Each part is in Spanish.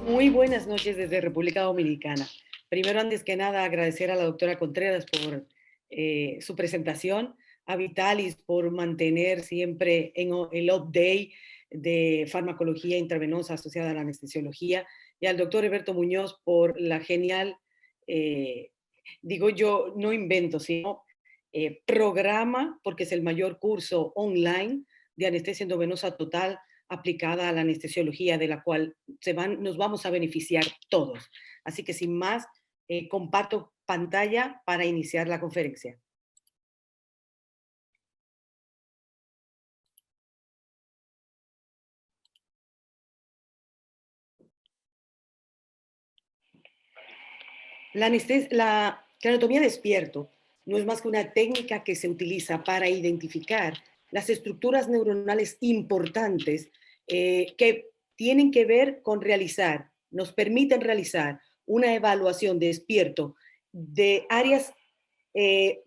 Muy buenas noches desde República Dominicana. Primero, antes que nada, agradecer a la doctora Contreras por su presentación, a Vitalis por mantener siempre en el update de farmacología intravenosa asociada a la anestesiología, y al doctor Alberto Muñoz por la genial, eh, digo yo, no invento, sino programa, porque es el mayor curso online de anestesia endovenosa total aplicada a la anestesiología, de la cual nos vamos a beneficiar todos. Así que sin más, comparto pantalla para iniciar la conferencia. La craniotomía despierto no es más que una técnica que se utiliza para identificar las estructuras neuronales importantes que tienen que ver con nos permiten realizar una evaluación despierto de áreas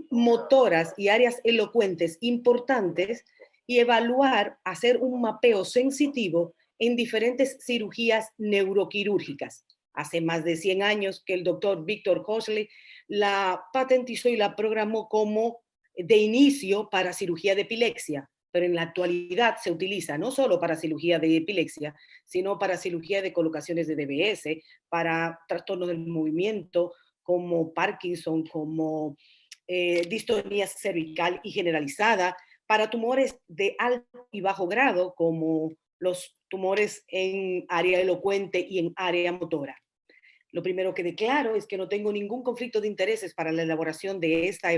motoras y áreas elocuentes importantes y evaluar, hacer un mapeo sensitivo en diferentes cirugías neuroquirúrgicas. Hace más de 100 años que el doctor Victor Hosley la patentizó y la programó como de inicio para cirugía de epilepsia, pero en la actualidad se utiliza no solo para cirugía de epilepsia, sino para cirugía de colocaciones de DBS, para trastornos del movimiento como Parkinson, como distonía cervical y generalizada, para tumores de alto y bajo grado, como los tumores en área elocuente y en área motora. Lo primero que declaro es que no tengo ningún conflicto de intereses para la elaboración de esta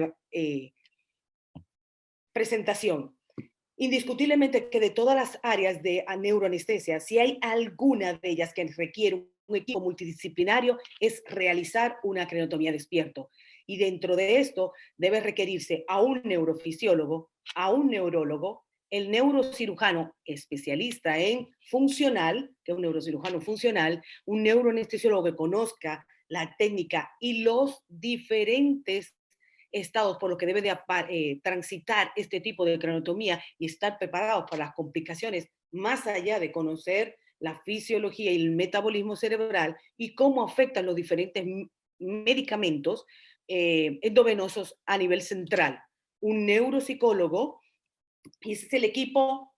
presentación. Indiscutiblemente que de todas las áreas de neuroanestesia, si hay alguna de ellas que requiere un equipo multidisciplinario, es realizar una craniotomía despierto. Y dentro de esto debe requerirse a un neurofisiólogo, a un neurólogo, el neurocirujano especialista en funcional, que es un neurocirujano funcional, un neuroanestesiólogo que conozca la técnica y los diferentes estados por los que debe de transitar este tipo de craniotomía y estar preparados para las complicaciones, más allá de conocer la fisiología y el metabolismo cerebral y cómo afectan los diferentes medicamentos endovenosos a nivel central. Un neuropsicólogo, y ese es el equipo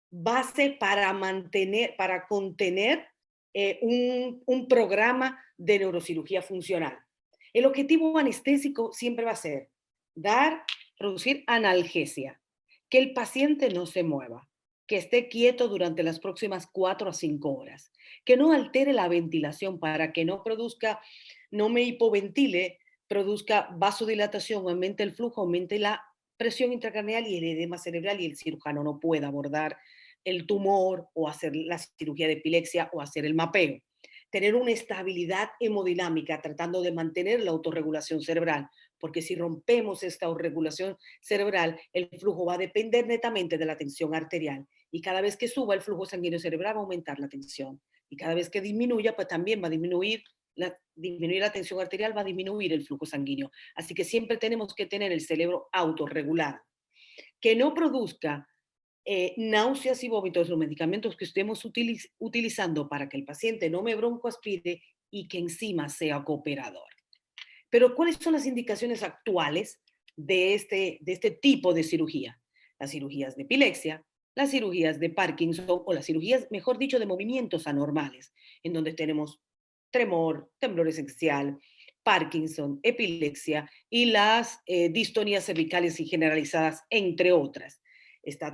base para para contener un programa de neurocirugía funcional. El objetivo anestésico siempre va a ser producir analgesia, que el paciente no se mueva, que esté quieto durante las próximas 4 a 5 horas, que no altere la ventilación para que no me hipoventile, produzca vasodilatación, aumente el flujo, aumente la presión intracraneal y el edema cerebral y el cirujano no pueda abordar el tumor o hacer la cirugía de epilepsia o hacer el mapeo. Tener una estabilidad hemodinámica tratando de mantener la autorregulación cerebral, porque si rompemos esta autorregulación cerebral, el flujo va a depender netamente de la tensión arterial y cada vez que suba el flujo sanguíneo cerebral va a aumentar la tensión y cada vez que disminuya, pues también va a disminuir la tensión arterial, va a disminuir el flujo sanguíneo. Así que siempre tenemos que tener el cerebro autorregulado. Que no produzca náuseas y vómitos, los medicamentos que estemos utilizando para que el paciente no me broncoaspire y que encima sea cooperador. Pero ¿cuáles son las indicaciones actuales de este tipo de cirugía? Las cirugías de epilepsia, las cirugías de Parkinson o las cirugías, mejor dicho, de movimientos anormales, en donde tenemos tremor, temblor esencial, Parkinson, epilepsia y las distonías cervicales y generalizadas, entre otras.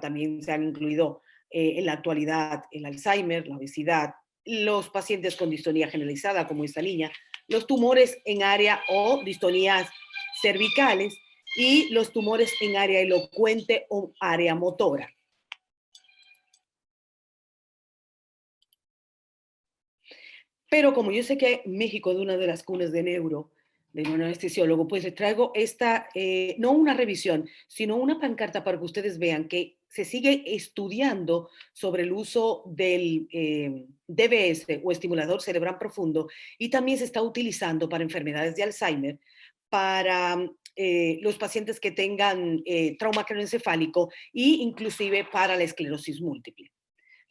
También se han incluido en la actualidad el Alzheimer, la obesidad, los pacientes con distonía generalizada, como esta niña, los tumores en área o distonías cervicales y los tumores en área elocuente o área motora. Pero como yo sé que México es una de las cunas de un anestesiólogo, pues les traigo no una revisión, sino una pancarta para que ustedes vean que se sigue estudiando sobre el uso del DBS o estimulador cerebral profundo y también se está utilizando para enfermedades de Alzheimer, para los pacientes que tengan trauma craneoencefálico e inclusive para la esclerosis múltiple.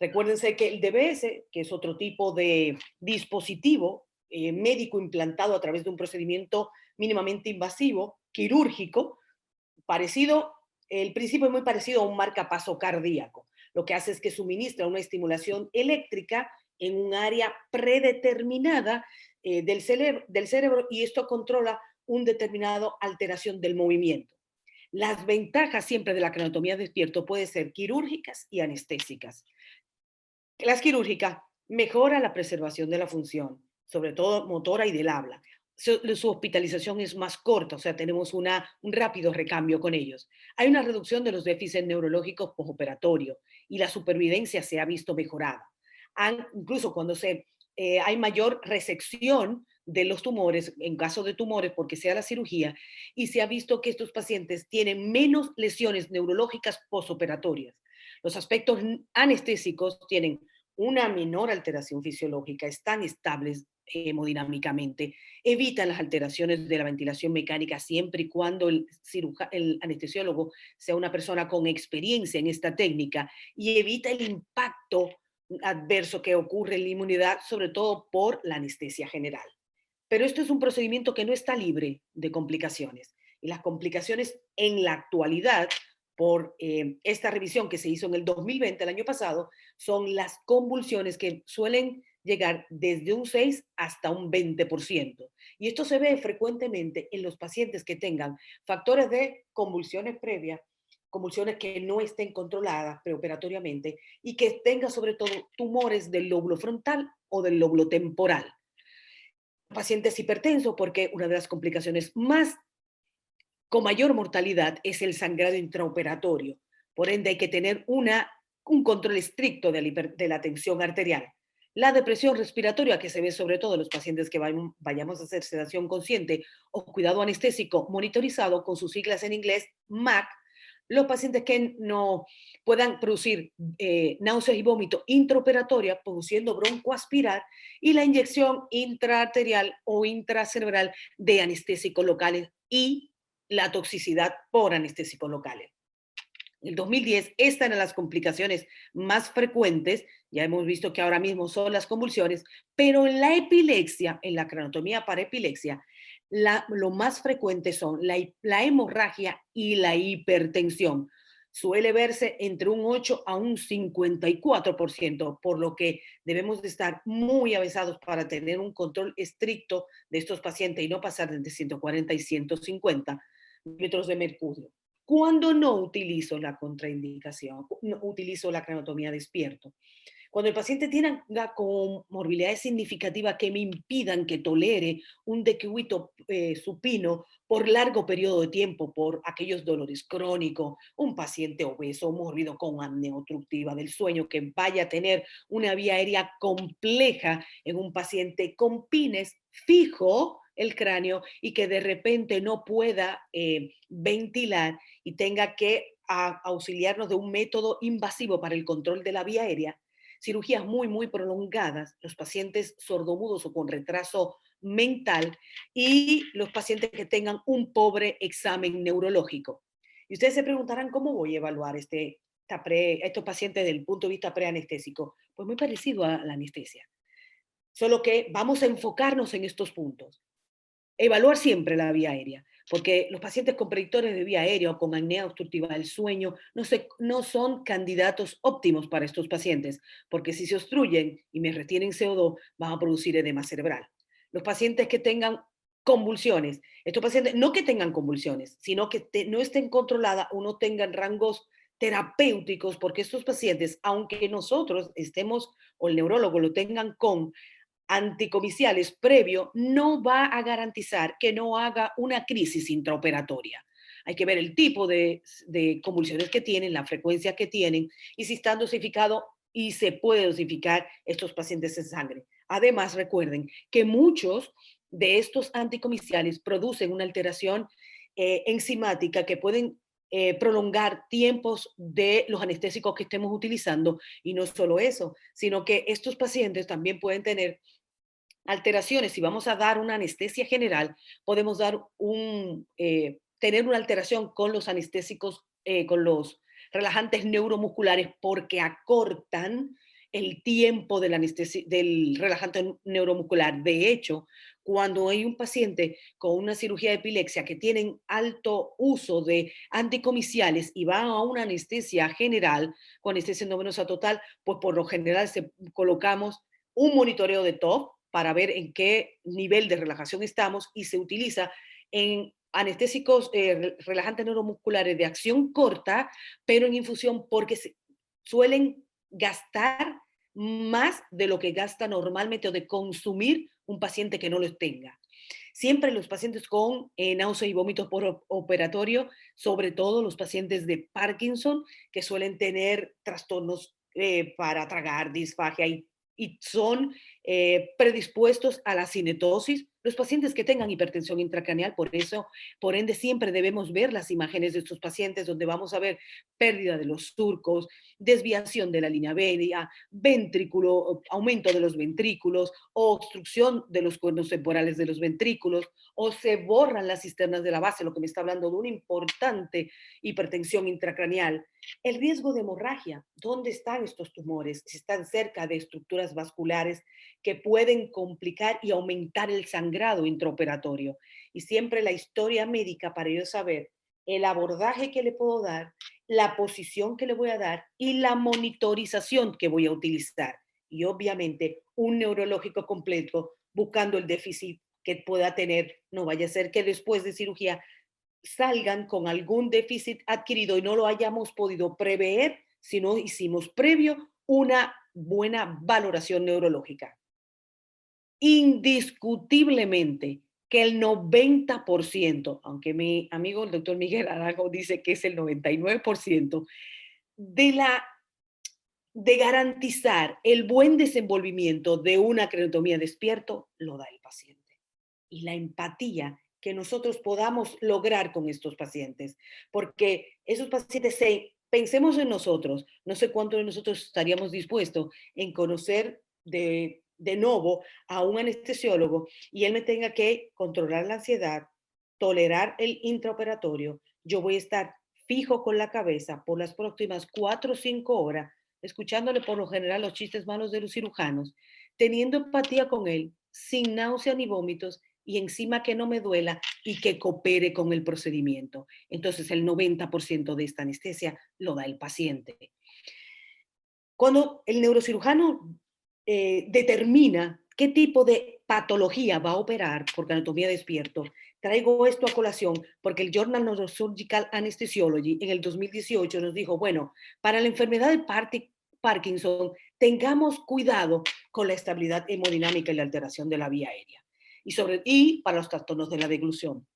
Recuérdense que el DBS, que es otro tipo de dispositivo médico implantado a través de un procedimiento mínimamente invasivo, quirúrgico, parecido, el principio es muy parecido a un marcapaso cardíaco. Lo que hace es que suministra una estimulación eléctrica en un área predeterminada del cerebro y esto controla una determinada alteración del movimiento. Las ventajas siempre de la craniotomía despierto pueden ser quirúrgicas y anestésicas. Las quirúrgicas mejora la preservación de la función, sobre todo motora y del habla. Su hospitalización es más corta, o sea, tenemos un rápido recambio con ellos. Hay una reducción de los déficits neurológicos postoperatorios y la supervivencia se ha visto mejorada. Incluso cuando hay mayor resección de los tumores, en caso de tumores, porque sea la cirugía, y se ha visto que estos pacientes tienen menos lesiones neurológicas postoperatorias. Los aspectos anestésicos tienen una menor alteración fisiológica, están estables hemodinámicamente, evitan las alteraciones de la ventilación mecánica siempre y cuando el anestesiólogo sea una persona con experiencia en esta técnica y evita el impacto adverso que ocurre en la inmunidad, sobre todo por la anestesia general. Pero esto es un procedimiento que no está libre de complicaciones. Y las complicaciones en la actualidad, por esta revisión que se hizo en el 2020, el año pasado, son las convulsiones que suelen llegar desde un 6 hasta un 20%. Y esto se ve frecuentemente en los pacientes que tengan factores de convulsiones previas, convulsiones que no estén controladas preoperatoriamente y que tengan sobre todo tumores del lóbulo frontal o del lóbulo temporal. Pacientes hipertensos, porque una de las complicaciones más con mayor mortalidad es el sangrado intraoperatorio. Por ende, hay que tener un control estricto de la tensión arterial. La depresión respiratoria, que se ve sobre todo en los pacientes que vayamos a hacer sedación consciente o cuidado anestésico monitorizado, con sus siglas en inglés, MAC. Los pacientes que no puedan producir náuseas y vómito intraoperatoria, produciendo broncoaspirar, y la inyección intraarterial o intracerebral de anestésicos locales y la toxicidad por anestésicos locales. En el 2010, estas eran las complicaciones más frecuentes, ya hemos visto que ahora mismo son las convulsiones, pero en la epilepsia, en la cranotomía para epilepsia, lo más frecuente son la hemorragia y la hipertensión. Suele verse entre un 8 a un 54%, por lo que debemos de estar muy avisados para tener un control estricto de estos pacientes y no pasar de 140 y 150 milímetros de mercurio. Cuando no utilizo la contraindicación, no utilizo la cranotomía despierto. Cuando el paciente tiene comorbilidades significativas que me impidan que tolere un decúbito supino por largo periodo de tiempo, por aquellos dolores crónicos, un paciente obeso, mórbido con apnea obstructiva del sueño, que vaya a tener una vía aérea compleja en un paciente con pines fijo el cráneo y que de repente no pueda ventilar y tenga que auxiliarnos de un método invasivo para el control de la vía aérea, cirugías muy prolongadas, los pacientes sordomudos o con retraso mental y los pacientes que tengan un pobre examen neurológico. Y ustedes se preguntarán cómo voy a evaluar estos pacientes desde el punto de vista preanestésico. Pues muy parecido a la anestesia, solo que vamos a enfocarnos en estos puntos. Evaluar siempre la vía aérea, porque los pacientes con predictores de vía aérea o con apnea obstructiva del sueño no son candidatos óptimos para estos pacientes, porque si se obstruyen y me retienen CO2, van a producir edema cerebral. Los pacientes que tengan convulsiones, estos pacientes no que tengan convulsiones, sino que no estén controladas o no tengan rangos terapéuticos, porque estos pacientes, aunque nosotros estemos o el neurólogo lo tengan con anticomiciales previo, no va a garantizar que no haga una crisis intraoperatoria. Hay que ver el tipo de convulsiones que tienen, la frecuencia que tienen y si están dosificados y se puede dosificar estos pacientes en sangre. Además, recuerden que muchos de estos anticomiciales producen una alteración enzimática que pueden prolongar tiempos de los anestésicos que estemos utilizando y no solo eso, sino que estos pacientes también pueden tener alteraciones. Si vamos a dar una anestesia general, podemos tener una alteración con los anestésicos, con los relajantes neuromusculares porque acortan el tiempo del, del relajante neuromuscular. De hecho, cuando hay un paciente con una cirugía de epilepsia que tienen alto uso de anticomiciales y va a una anestesia general, con anestesia endovenosa total, pues por lo general colocamos un monitoreo de TOF para ver en qué nivel de relajación estamos y se utiliza en anestésicos relajantes neuromusculares de acción corta, pero en infusión porque suelen gastar más de lo que gasta normalmente o de consumir un paciente que no los tenga. Siempre los pacientes con náuseas y vómitos por operatorio, sobre todo los pacientes de Parkinson, que suelen tener trastornos para tragar, disfagia y son predispuestos a la cinetosis. Los pacientes que tengan hipertensión intracraneal, por eso, por ende, siempre debemos ver las imágenes de estos pacientes donde vamos a ver pérdida de los surcos, desviación de la línea media, ventrículo, aumento de los ventrículos, o obstrucción de los cuernos temporales de los ventrículos, o se borran las cisternas de la base, lo que me está hablando de una importante hipertensión intracraneal. El riesgo de hemorragia, ¿dónde están estos tumores? Si están cerca de estructuras vasculares que pueden complicar y aumentar el sangrado intraoperatorio. Y siempre la historia médica para yo saber el abordaje que le puedo dar, la posición que le voy a dar y la monitorización que voy a utilizar. Y obviamente un neurológico completo buscando el déficit que pueda tener. No vaya a ser que después de cirugía salgan con algún déficit adquirido y no lo hayamos podido prever si no hicimos previo una buena valoración neurológica. Indiscutiblemente que el 90%, aunque mi amigo el doctor Miguel Arago dice que es el 99%, de la de garantizar el buen desenvolvimiento de una craniostomía despierto, lo da el paciente. Y la empatía que nosotros podamos lograr con estos pacientes, porque esos pacientes, pensemos en nosotros, no sé cuánto de nosotros estaríamos dispuestos en conocer de nuevo a un anestesiólogo y él me tenga que controlar la ansiedad, tolerar el intraoperatorio, yo voy a estar fijo con la cabeza por las próximas 4 o 5 horas escuchándole por lo general los chistes malos de los cirujanos, teniendo empatía con él, sin náusea ni vómitos, y encima que no me duela y que coopere con el procedimiento. Entonces el 90% de esta anestesia lo da el paciente. Cuando el neurocirujano determina qué tipo de patología va a operar por anatomía despierto, traigo esto a colación porque el Journal Neurosurgical Anesthesiology en el 2018 nos dijo, bueno, para la enfermedad de Parkinson, tengamos cuidado con la estabilidad hemodinámica y la alteración de la vía aérea. Y para los trastornos de la deglución.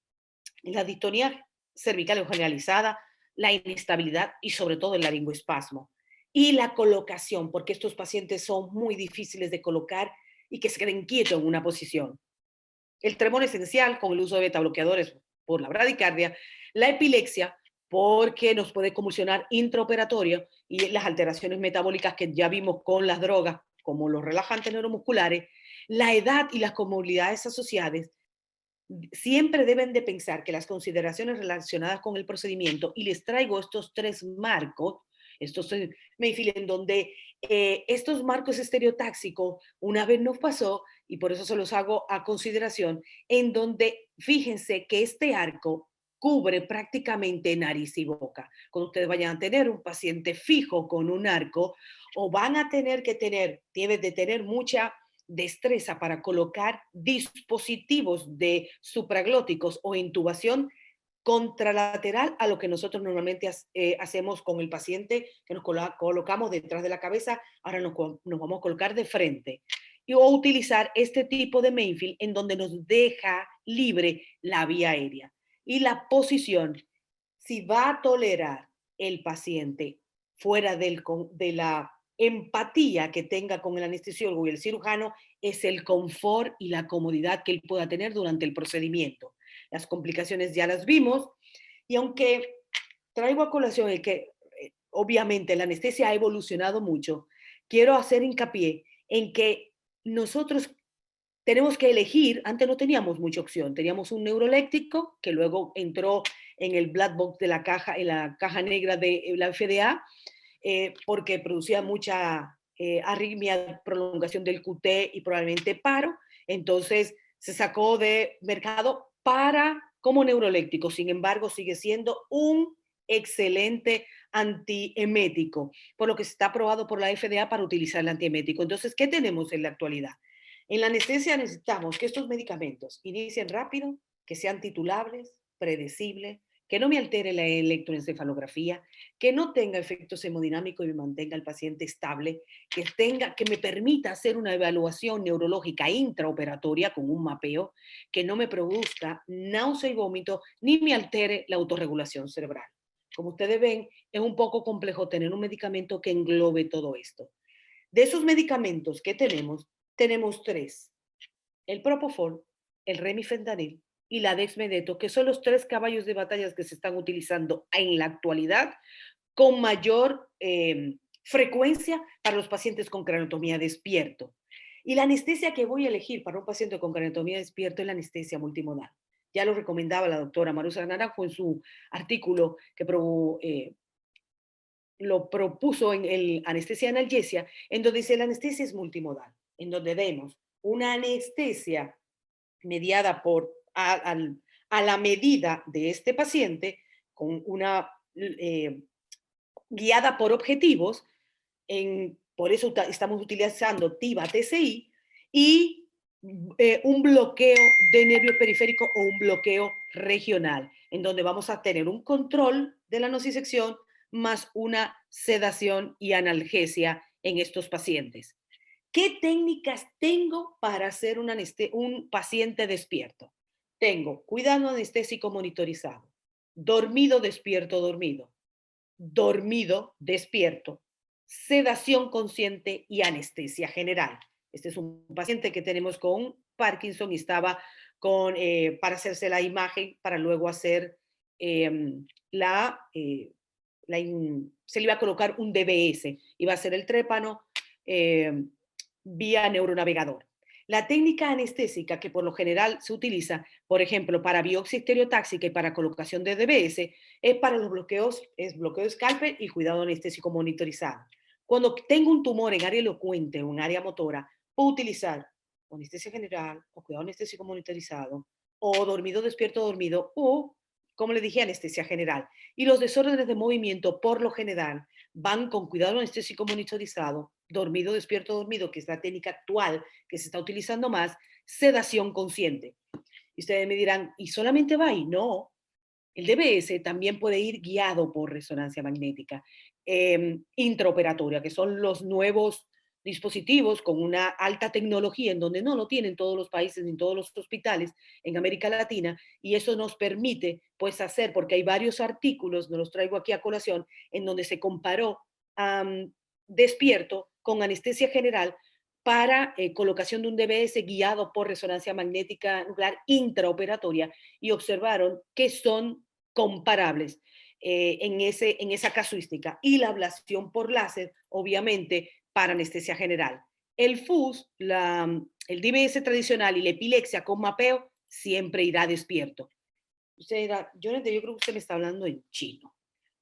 La distonía cervical generalizada, la inestabilidad y sobre todo el laringoespasmo. Y la colocación, porque estos pacientes son muy difíciles de colocar y que se queden quietos en una posición. El tremor esencial con el uso de beta bloqueadores por la bradicardia, la epilepsia porque nos puede convulsionar intraoperatorio y las alteraciones metabólicas que ya vimos con las drogas, como los relajantes neuromusculares, la edad y las comorbilidades asociadas siempre deben de pensar que las consideraciones relacionadas con el procedimiento, y les traigo estos 3 marcos, estos Mayfield, en donde estos marcos estereotáxicos una vez nos pasó, y por eso se los hago a consideración, en donde fíjense que este arco cubre prácticamente nariz y boca. Cuando ustedes vayan a tener un paciente fijo con un arco, o van a tener que deben de tener mucha destreza para colocar dispositivos de supraglóticos o intubación contralateral a lo que nosotros normalmente hacemos con el paciente, que nos colocamos detrás de la cabeza, ahora nos vamos a colocar de frente. O utilizar este tipo de Mayfield en donde nos deja libre la vía aérea. Y la posición, si va a tolerar el paciente fuera de la empatía que tenga con el anestesiólogo y el cirujano, es el confort y la comodidad que él pueda tener durante el procedimiento. Las complicaciones ya las vimos, y aunque traigo a colación el que obviamente la anestesia ha evolucionado mucho, quiero hacer hincapié en que nosotros tenemos que elegir. Antes no teníamos mucha opción, teníamos un neuroléctrico que luego entró en el black box de la caja, en la caja negra de la FDA, porque producía mucha arritmia, prolongación del QT y probablemente paro. Entonces se sacó de mercado para como neuroléptico. Sin embargo, sigue siendo un excelente antiemético, por lo que está aprobado por la FDA para utilizar el antiemético. Entonces, ¿qué tenemos en la actualidad? En la anestesia necesitamos que estos medicamentos inicien rápido, que sean titulables, predecibles, que no me altere la electroencefalografía, que no tenga efectos hemodinámicos y me mantenga al paciente estable, que me permita hacer una evaluación neurológica intraoperatoria con un mapeo, que no me produzca náusea y vómito, ni me altere la autorregulación cerebral. Como ustedes ven, es un poco complejo tener un medicamento que englobe todo esto. De esos medicamentos que tenemos tres: el Propofol, el Remifentanil y la Dexmedeto, que son los tres caballos de batalla que se están utilizando en la actualidad con mayor frecuencia para los pacientes con craneotomía despierto. Y la anestesia que voy a elegir para un paciente con craneotomía despierto es la anestesia multimodal. Ya lo recomendaba la doctora Marusa Naranjo en su artículo que lo propuso en el Anestesia Analgesia, en donde dice la anestesia es multimodal, en donde vemos una anestesia mediada a la medida de este paciente, con una guiada por objetivos, por eso estamos utilizando TIVA-TCI, y un bloqueo de nervio periférico o un bloqueo regional, en donde vamos a tener un control de la nocicepción más una sedación y analgesia en estos pacientes. ¿Qué técnicas tengo para hacer un paciente despierto? Tengo cuidado anestésico monitorizado, dormido, despierto, dormido, dormido, despierto, sedación consciente y anestesia general. Este es un paciente que tenemos con Parkinson y estaba para hacerse la imagen, para luego hacer eh, se le iba a colocar un DBS, iba a ser el trépano vía neuronavegador. La técnica anestésica que por lo general se utiliza, por ejemplo, para biopsia estereotáxica y para colocación de DBS, es para los bloqueos, es bloqueo de scalpel y cuidado anestésico monitorizado. Cuando tengo un tumor en área elocuente o en área motora, puedo utilizar anestesia general o cuidado anestésico monitorizado o dormido, despierto, dormido o, como le dije, anestesia general. Y los desórdenes de movimiento, por lo general, van con cuidado anestésico monitorizado, dormido, despierto, dormido, que es la técnica actual que se está utilizando más, sedación consciente. Y ustedes me dirán, ¿y solamente va ahí? No, el DBS también puede ir guiado por resonancia magnética intraoperatoria, que son los nuevos dispositivos con una alta tecnología en donde no lo tienen todos los países ni todos los hospitales en América Latina, y eso nos permite pues hacer, porque hay varios artículos, no los traigo aquí a colación, en donde se comparó despierto con anestesia general para colocación de un DBS guiado por resonancia magnética nuclear intraoperatoria, y observaron que son comparables en esa casuística. Y la ablación por láser, obviamente, para anestesia general. El FUS, el DBS tradicional y la epilepsia con mapeo siempre irá despierto. Usted dirá, yo creo que usted me está hablando en chino,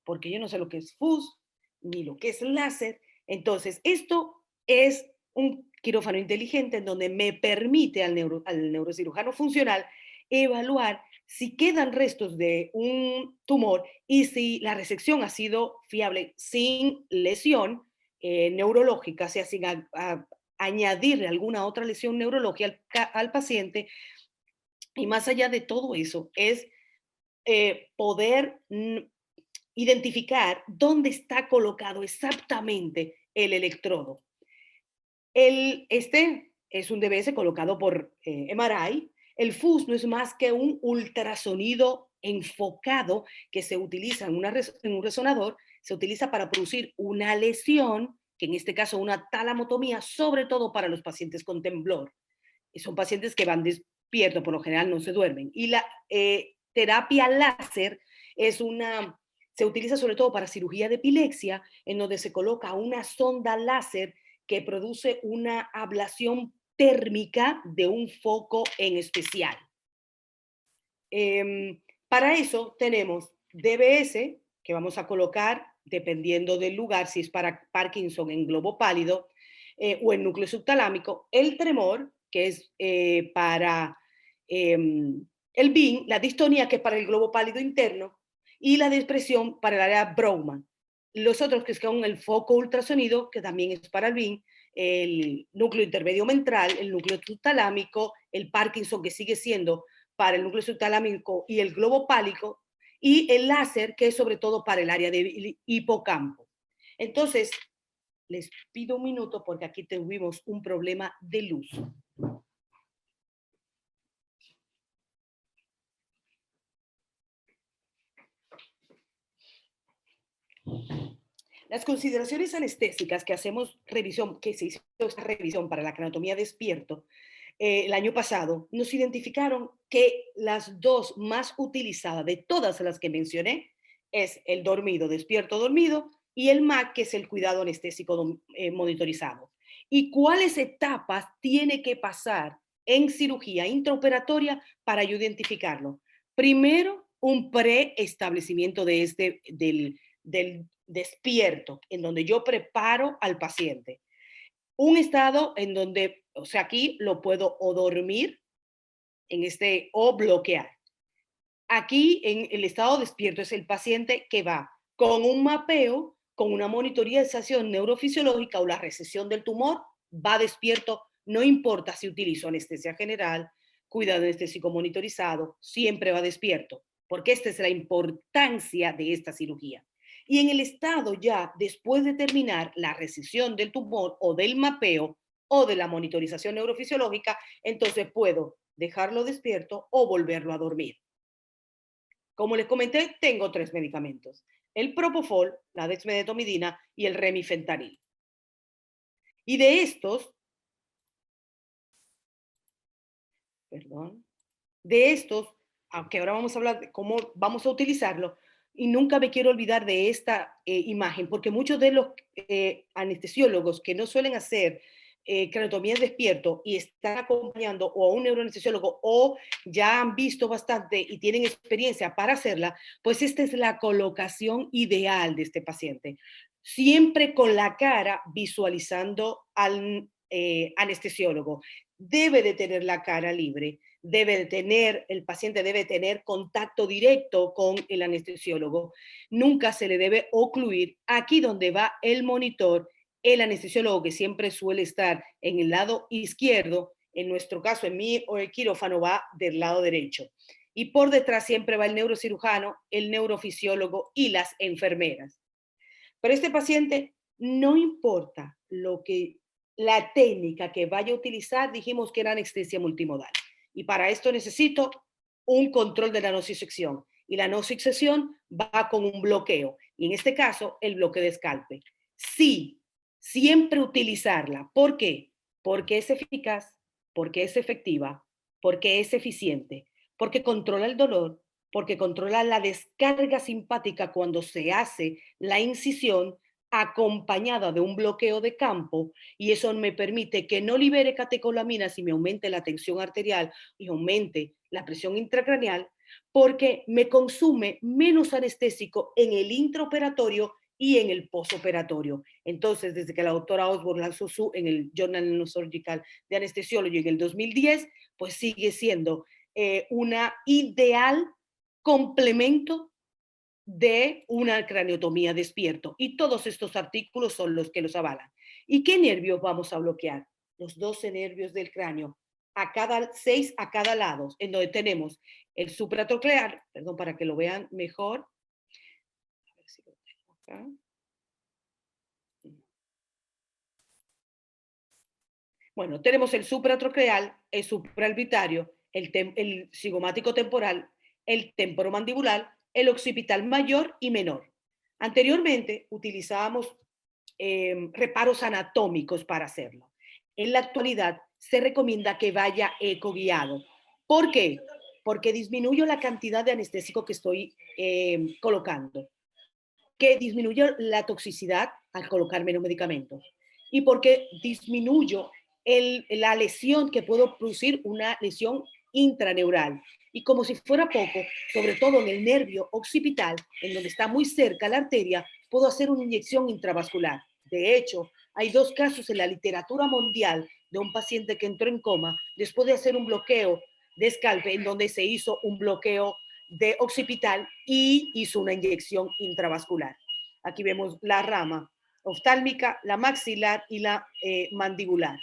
porque yo no sé lo que es FUS ni lo que es láser. Entonces, esto es un quirófano inteligente en donde me permite al neurocirujano funcional evaluar si quedan restos de un tumor y si la resección ha sido fiable sin lesión neurológica, o sea, sin añadirle alguna otra lesión neurológica al paciente. Y más allá de todo eso, es poder identificar dónde está colocado exactamente el electrodo. Este es un DBS colocado por MRI. El FUS no es más que un ultrasonido enfocado que se utiliza en un resonador, se utiliza para producir una lesión, que en este caso una talamotomía, sobre todo para los pacientes con temblor. Son pacientes que van despiertos, por lo general no se duermen. Y la terapia láser se utiliza sobre todo para cirugía de epilepsia, en donde se coloca una sonda láser que produce una ablación térmica de un foco en especial. Para eso tenemos DBS, que vamos a colocar, dependiendo del lugar, si es para Parkinson en globo pálido, o el núcleo subtalámico, el tremor, que es para el BIN, la distonía, que es para el globo pálido interno, y la depresión para el área Brougham. Los otros que son el foco ultrasonido, que también es para el BIN, el núcleo intermedio ventral, el núcleo subtalámico, el Parkinson, que sigue siendo para el núcleo subtalámico y el globo pálido, y el láser, que es sobre todo para el área de hipocampo. Entonces, les pido un minuto porque aquí tuvimos un problema de luz. Las consideraciones anestésicas que hacemos revisión, que se hizo esta revisión para la craniotomía despierto el año pasado, nos identificaron que las dos más utilizadas de todas las que mencioné es el dormido, despierto dormido, y el MAC, que es el cuidado anestésico monitorizado. ¿Y cuáles etapas tiene que pasar en cirugía intraoperatoria para yo identificarlo? Primero, un preestablecimiento del despierto, en donde yo preparo al paciente. Un estado en donde, o sea, aquí lo puedo o dormir o bloquear. Aquí en el estado despierto es el paciente que va con un mapeo, con una monitorización neurofisiológica o la recesión del tumor, va despierto, no importa si utilizo anestesia general, cuidado anestésico monitorizado, siempre va despierto, porque esta es la importancia de esta cirugía. Y en el estado ya, después de terminar la recesión del tumor o del mapeo o de la monitorización neurofisiológica, entonces puedo dejarlo despierto o volverlo a dormir. Como les comenté, tengo 3 medicamentos: el Propofol, la dexmedetomidina y el remifentanil. Y de estos, perdón, de estos, aunque ahora vamos a hablar de cómo vamos a utilizarlo, y nunca me quiero olvidar de esta imagen, porque muchos de los anestesiólogos que no suelen hacer craniotomías despierto y están acompañando o a un neuroanestesiólogo o ya han visto bastante y tienen experiencia para hacerla, pues esta es la colocación ideal de este paciente. Siempre con la cara visualizando al anestesiólogo. Debe de tener la cara libre, el paciente debe tener contacto directo con el anestesiólogo. Nunca se le debe ocluir aquí donde va el monitor, el anestesiólogo, que siempre suele estar en el lado izquierdo. En nuestro caso, en mi quirófano, va del lado derecho. Y por detrás siempre va el neurocirujano, el neurofisiólogo y las enfermeras. Pero este paciente, no importa la técnica que vaya a utilizar, dijimos que era anestesia multimodal. Y para esto necesito un control de la nocicepción. Y la nocicepción va con un bloqueo. Y en este caso, el bloqueo de escalpe. Sí, siempre utilizarla. ¿Por qué? Porque es eficaz, porque es efectiva, porque es eficiente, porque controla el dolor, porque controla la descarga simpática cuando se hace la incisión acompañada de un bloqueo de campo, y eso me permite que no libere catecolaminas y me aumente la tensión arterial y aumente la presión intracraneal, porque me consume menos anestésico en el intraoperatorio y en el postoperatorio. Entonces, desde que la doctora Osborne lanzó en el Journal Neurosurgical de Anestesiology en el 2010, pues sigue siendo una ideal complemento de una craniotomía despierto. Y todos estos artículos son los que los avalan. ¿Y qué nervios vamos a bloquear? Los 12 nervios del cráneo, 6 a cada lado, en donde tenemos el supratroclear, perdón, para que lo vean mejor. A ver si lo tengo acá. Bueno, tenemos el supratroclear, el supraorbitario, el cigomático temporal, el temporomandibular, el occipital mayor y menor. Anteriormente utilizábamos reparos anatómicos para hacerlo. En la actualidad se recomienda que vaya ecoguiado. ¿Por qué? Porque disminuyo la cantidad de anestésico que estoy colocando, que disminuyo la toxicidad al colocar menos medicamentos y porque disminuyo la lesión que puedo producir, una lesión intraneural. Y como si fuera poco, sobre todo en el nervio occipital, en donde está muy cerca la arteria, puedo hacer una inyección intravascular. De hecho, hay 2 casos en la literatura mundial de un paciente que entró en coma después de hacer un bloqueo de escalpe, en donde se hizo un bloqueo de occipital y hizo una inyección intravascular. Aquí vemos la rama oftálmica, la maxilar y la mandibular.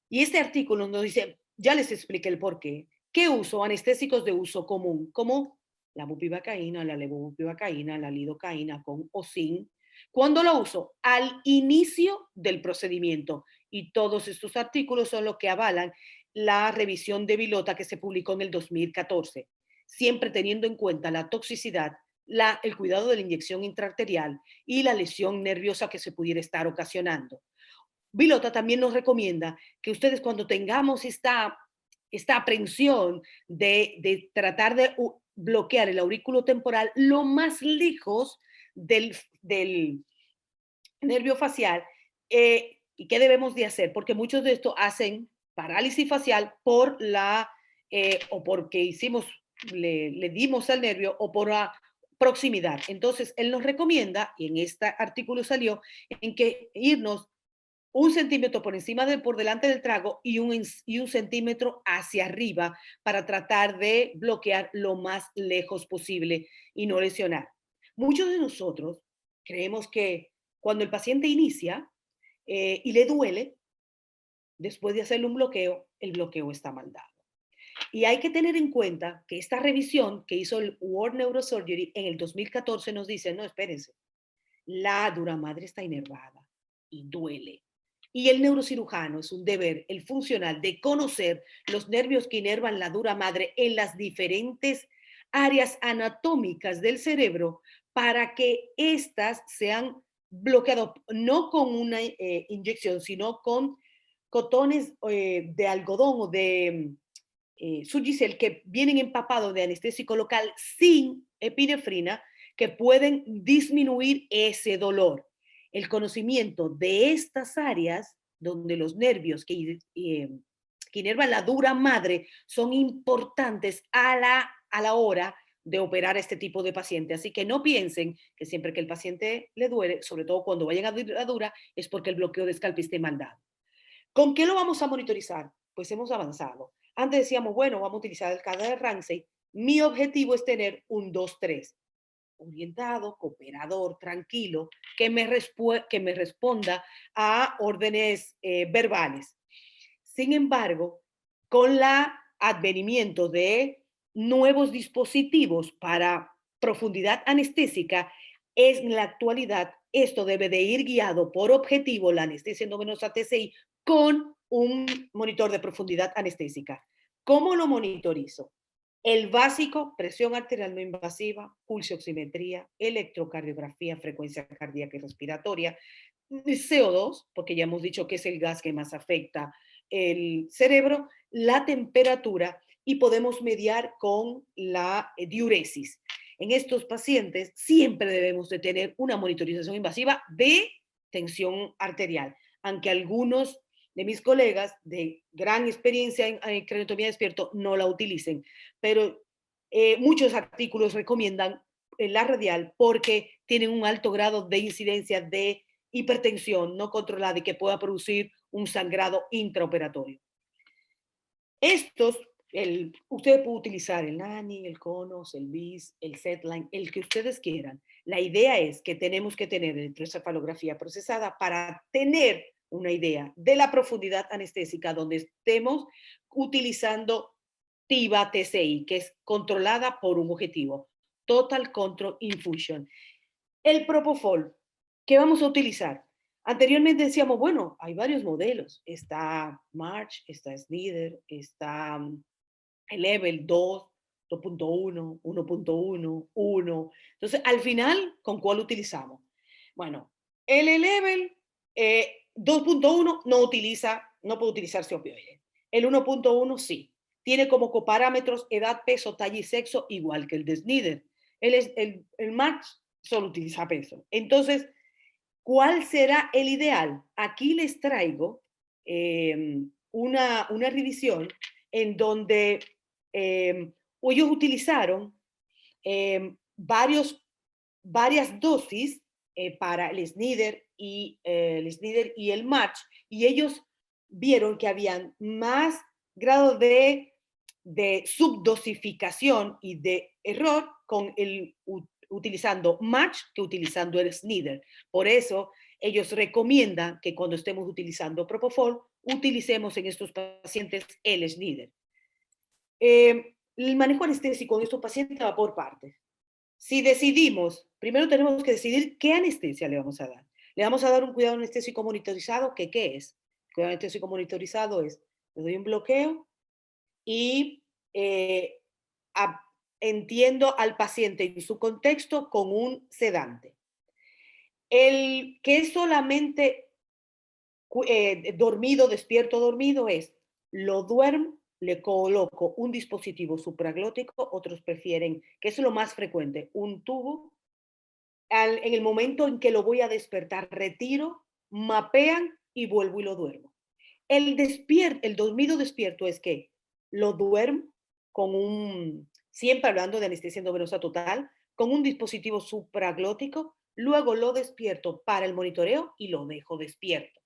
Y este artículo nos dice, ya les expliqué el por qué. ¿Qué uso? Anestésicos de uso común, como la bupivacaína, la levobupivacaína, la lidocaína con o sin. ¿Cuándo lo uso? Al inicio del procedimiento. Y todos estos artículos son los que avalan la revisión de Vilota que se publicó en el 2014, siempre teniendo en cuenta la toxicidad, el cuidado de la inyección intraarterial y la lesión nerviosa que se pudiera estar ocasionando. Vilota también nos recomienda que ustedes cuando tengamos esta aprensión de tratar de bloquear el aurículo temporal lo más lejos del nervio facial, ¿y qué debemos de hacer? Porque muchos de estos hacen parálisis facial por o porque le dimos al nervio o por la proximidad. Entonces, él nos recomienda, y en este artículo salió, en que irnos 1 centímetro por delante del trago y un centímetro hacia arriba para tratar de bloquear lo más lejos posible y no lesionar. Muchos de nosotros creemos que cuando el paciente inicia y le duele, después de hacerle un bloqueo, el bloqueo está mal dado. Y hay que tener en cuenta que esta revisión que hizo el World Neurosurgery en el 2014 nos dice, no, espérense, la dura madre está inervada y duele. Y el neurocirujano es un deber, el funcional, de conocer los nervios que inervan la dura madre en las diferentes áreas anatómicas del cerebro para que éstas sean bloqueadas, no con una inyección, sino con cotones de algodón o de Sugicel que vienen empapados de anestésico local sin epinefrina, que pueden disminuir ese dolor. El conocimiento de estas áreas donde los nervios que inervan la dura madre son importantes a la hora de operar a este tipo de paciente. Así que no piensen que siempre que el paciente le duele, sobre todo cuando vayan a dura, es porque el bloqueo de escalpe esté mal dado. ¿Con qué lo vamos a monitorizar? Pues hemos avanzado. Antes decíamos, bueno, vamos a utilizar el escala de Ramsey. Mi objetivo es tener un 2-3, orientado, cooperador, tranquilo, que me responda a órdenes verbales. Sin embargo, con el advenimiento de nuevos dispositivos para profundidad anestésica, en la actualidad esto debe de ir guiado por objetivo, la anestesia endovenosa TCI, con un monitor de profundidad anestésica. ¿Cómo lo monitorizo? El básico, presión arterial no invasiva, pulsioximetría, electrocardiografía, frecuencia cardíaca y respiratoria, CO2, porque ya hemos dicho que es el gas que más afecta el cerebro, la temperatura y podemos mediar con la diuresis. En estos pacientes siempre debemos de tener una monitorización invasiva de tensión arterial, aunque algunos de mis colegas de gran experiencia en craniotomía despierto no la utilicen, pero muchos artículos recomiendan la radial porque tienen un alto grado de incidencia de hipertensión no controlada y que pueda producir un sangrado intraoperatorio. Ustedes pueden utilizar el NANI, el CONOS, el BIS, el SETLINE, el que ustedes quieran. La idea es que tenemos que tener electroencefalografía procesada para tener una idea de la profundidad anestésica donde estemos utilizando TIVA TCI, que es controlada por un objetivo, Total Control Infusion. El Propofol, ¿qué vamos a utilizar? Anteriormente decíamos, bueno, hay varios modelos. Está March, está Snyder, está el Level 2, 2.1, 1.1, 1. Entonces, al final, ¿con cuál utilizamos? Bueno, el Level 2.1 no puede utilizarse opioides. El 1.1 sí. Tiene como coparámetros edad, peso, talla y sexo, igual que el de Snyder. El March solo utiliza peso. Entonces, ¿cuál será el ideal? Aquí les traigo una revisión en donde ellos utilizaron varias dosis para el Snyder y el Snyder y el March, y ellos vieron que habían más grado de subdosificación y de error con utilizando March que utilizando el Snyder. Por eso ellos recomiendan que cuando estemos utilizando Propofol, utilicemos en estos pacientes el Snyder. El manejo anestésico en estos pacientes va por partes. Si decidimos, primero tenemos que decidir qué anestesia le vamos a dar. Le vamos a dar un cuidado anestésico monitorizado, que ¿qué es? Cuidado anestésico monitorizado es, le doy un bloqueo y a, entiendo al paciente en su contexto con un sedante. El que es solamente dormido, despierto, dormido es, lo duermo, le coloco un dispositivo supraglótico, otros prefieren, que es lo más frecuente, un tubo. En el momento en que lo voy a despertar, retiro, mapean y vuelvo y lo duermo. El dormido despierto es que lo duermo con siempre hablando de anestesia endovenosa total, con un dispositivo supraglótico, luego lo despierto para el monitoreo y lo dejo despierto.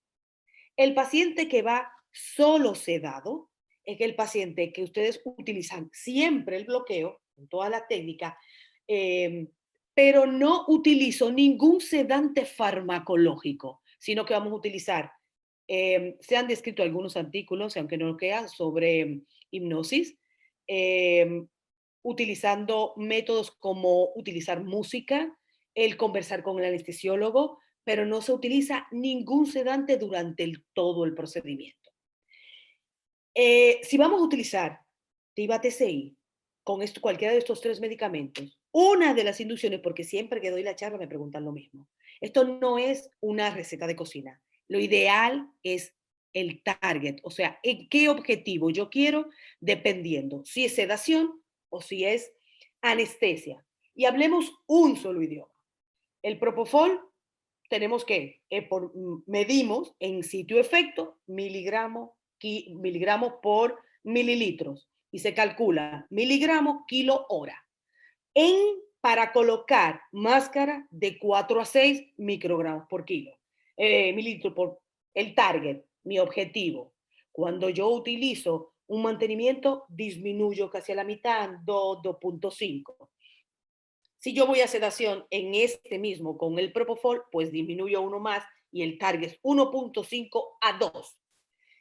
El paciente que va solo sedado es el paciente que ustedes utilizan siempre el bloqueo, en toda la técnica, pero no utilizo ningún sedante farmacológico, sino que vamos a utilizar, se han descrito algunos artículos, aunque no lo crean, sobre hipnosis, eh, utilizando métodos como utilizar música, el conversar con el anestesiólogo, pero no se utiliza ningún sedante durante todo el procedimiento. Si vamos a utilizar TIVA-TCI con cualquiera de estos tres medicamentos, una de las inducciones, porque siempre que doy la charla me preguntan lo mismo, esto no es una receta de cocina. Lo ideal es el target, o sea, en qué objetivo yo quiero, dependiendo si es sedación o si es anestesia. Y hablemos un solo idioma. El propofol tenemos que, medimos en sitio efecto miligramo por mililitros y se calcula miligramo kilo hora. Para colocar máscara de 4 a 6 microgramos por kilo, mililitros por el target, mi objetivo. Cuando yo utilizo un mantenimiento, disminuyo casi a la mitad, 2.5. Si yo voy a sedación en este mismo con el propofol, pues disminuyo uno más y el target es 1.5 a 2.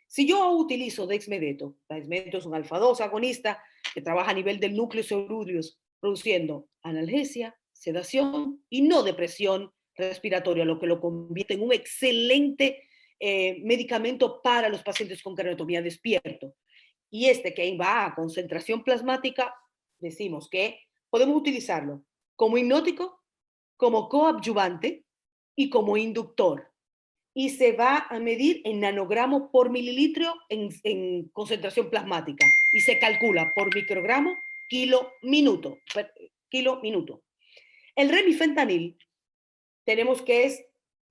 Si yo utilizo dexmedeto es un alfa-2 agonista que trabaja a nivel del núcleo ceruleus, produciendo analgesia, sedación y no depresión respiratoria, lo que lo convierte en un excelente medicamento para los pacientes con craniotomía despierto. Y que va a concentración plasmática, decimos que podemos utilizarlo como hipnótico, como coadyuvante y como inductor. Y se va a medir en nanogramos por mililitro en concentración plasmática. Y se calcula por microgramo kilo minuto. El remifentanil tenemos que es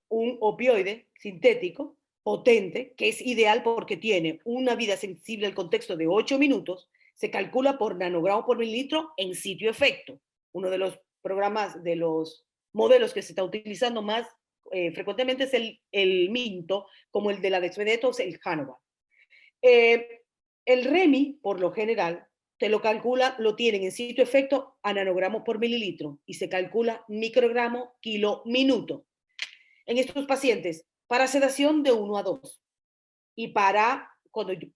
un opioide sintético potente, que es ideal porque tiene una vida sensible al contexto de 8 minutos, se calcula por nanogramo por mililitro en sitio efecto. Uno de los programas, de los modelos que se está utilizando más frecuentemente es el Minto, como el de la Dexmedeto, el Hanover. El REMI, por lo general, te lo calcula, lo tienen en sitio efecto a nanogramos por mililitro y se calcula microgramo kilo minuto. En estos pacientes, para sedación de 1 a 2 y para cuando yo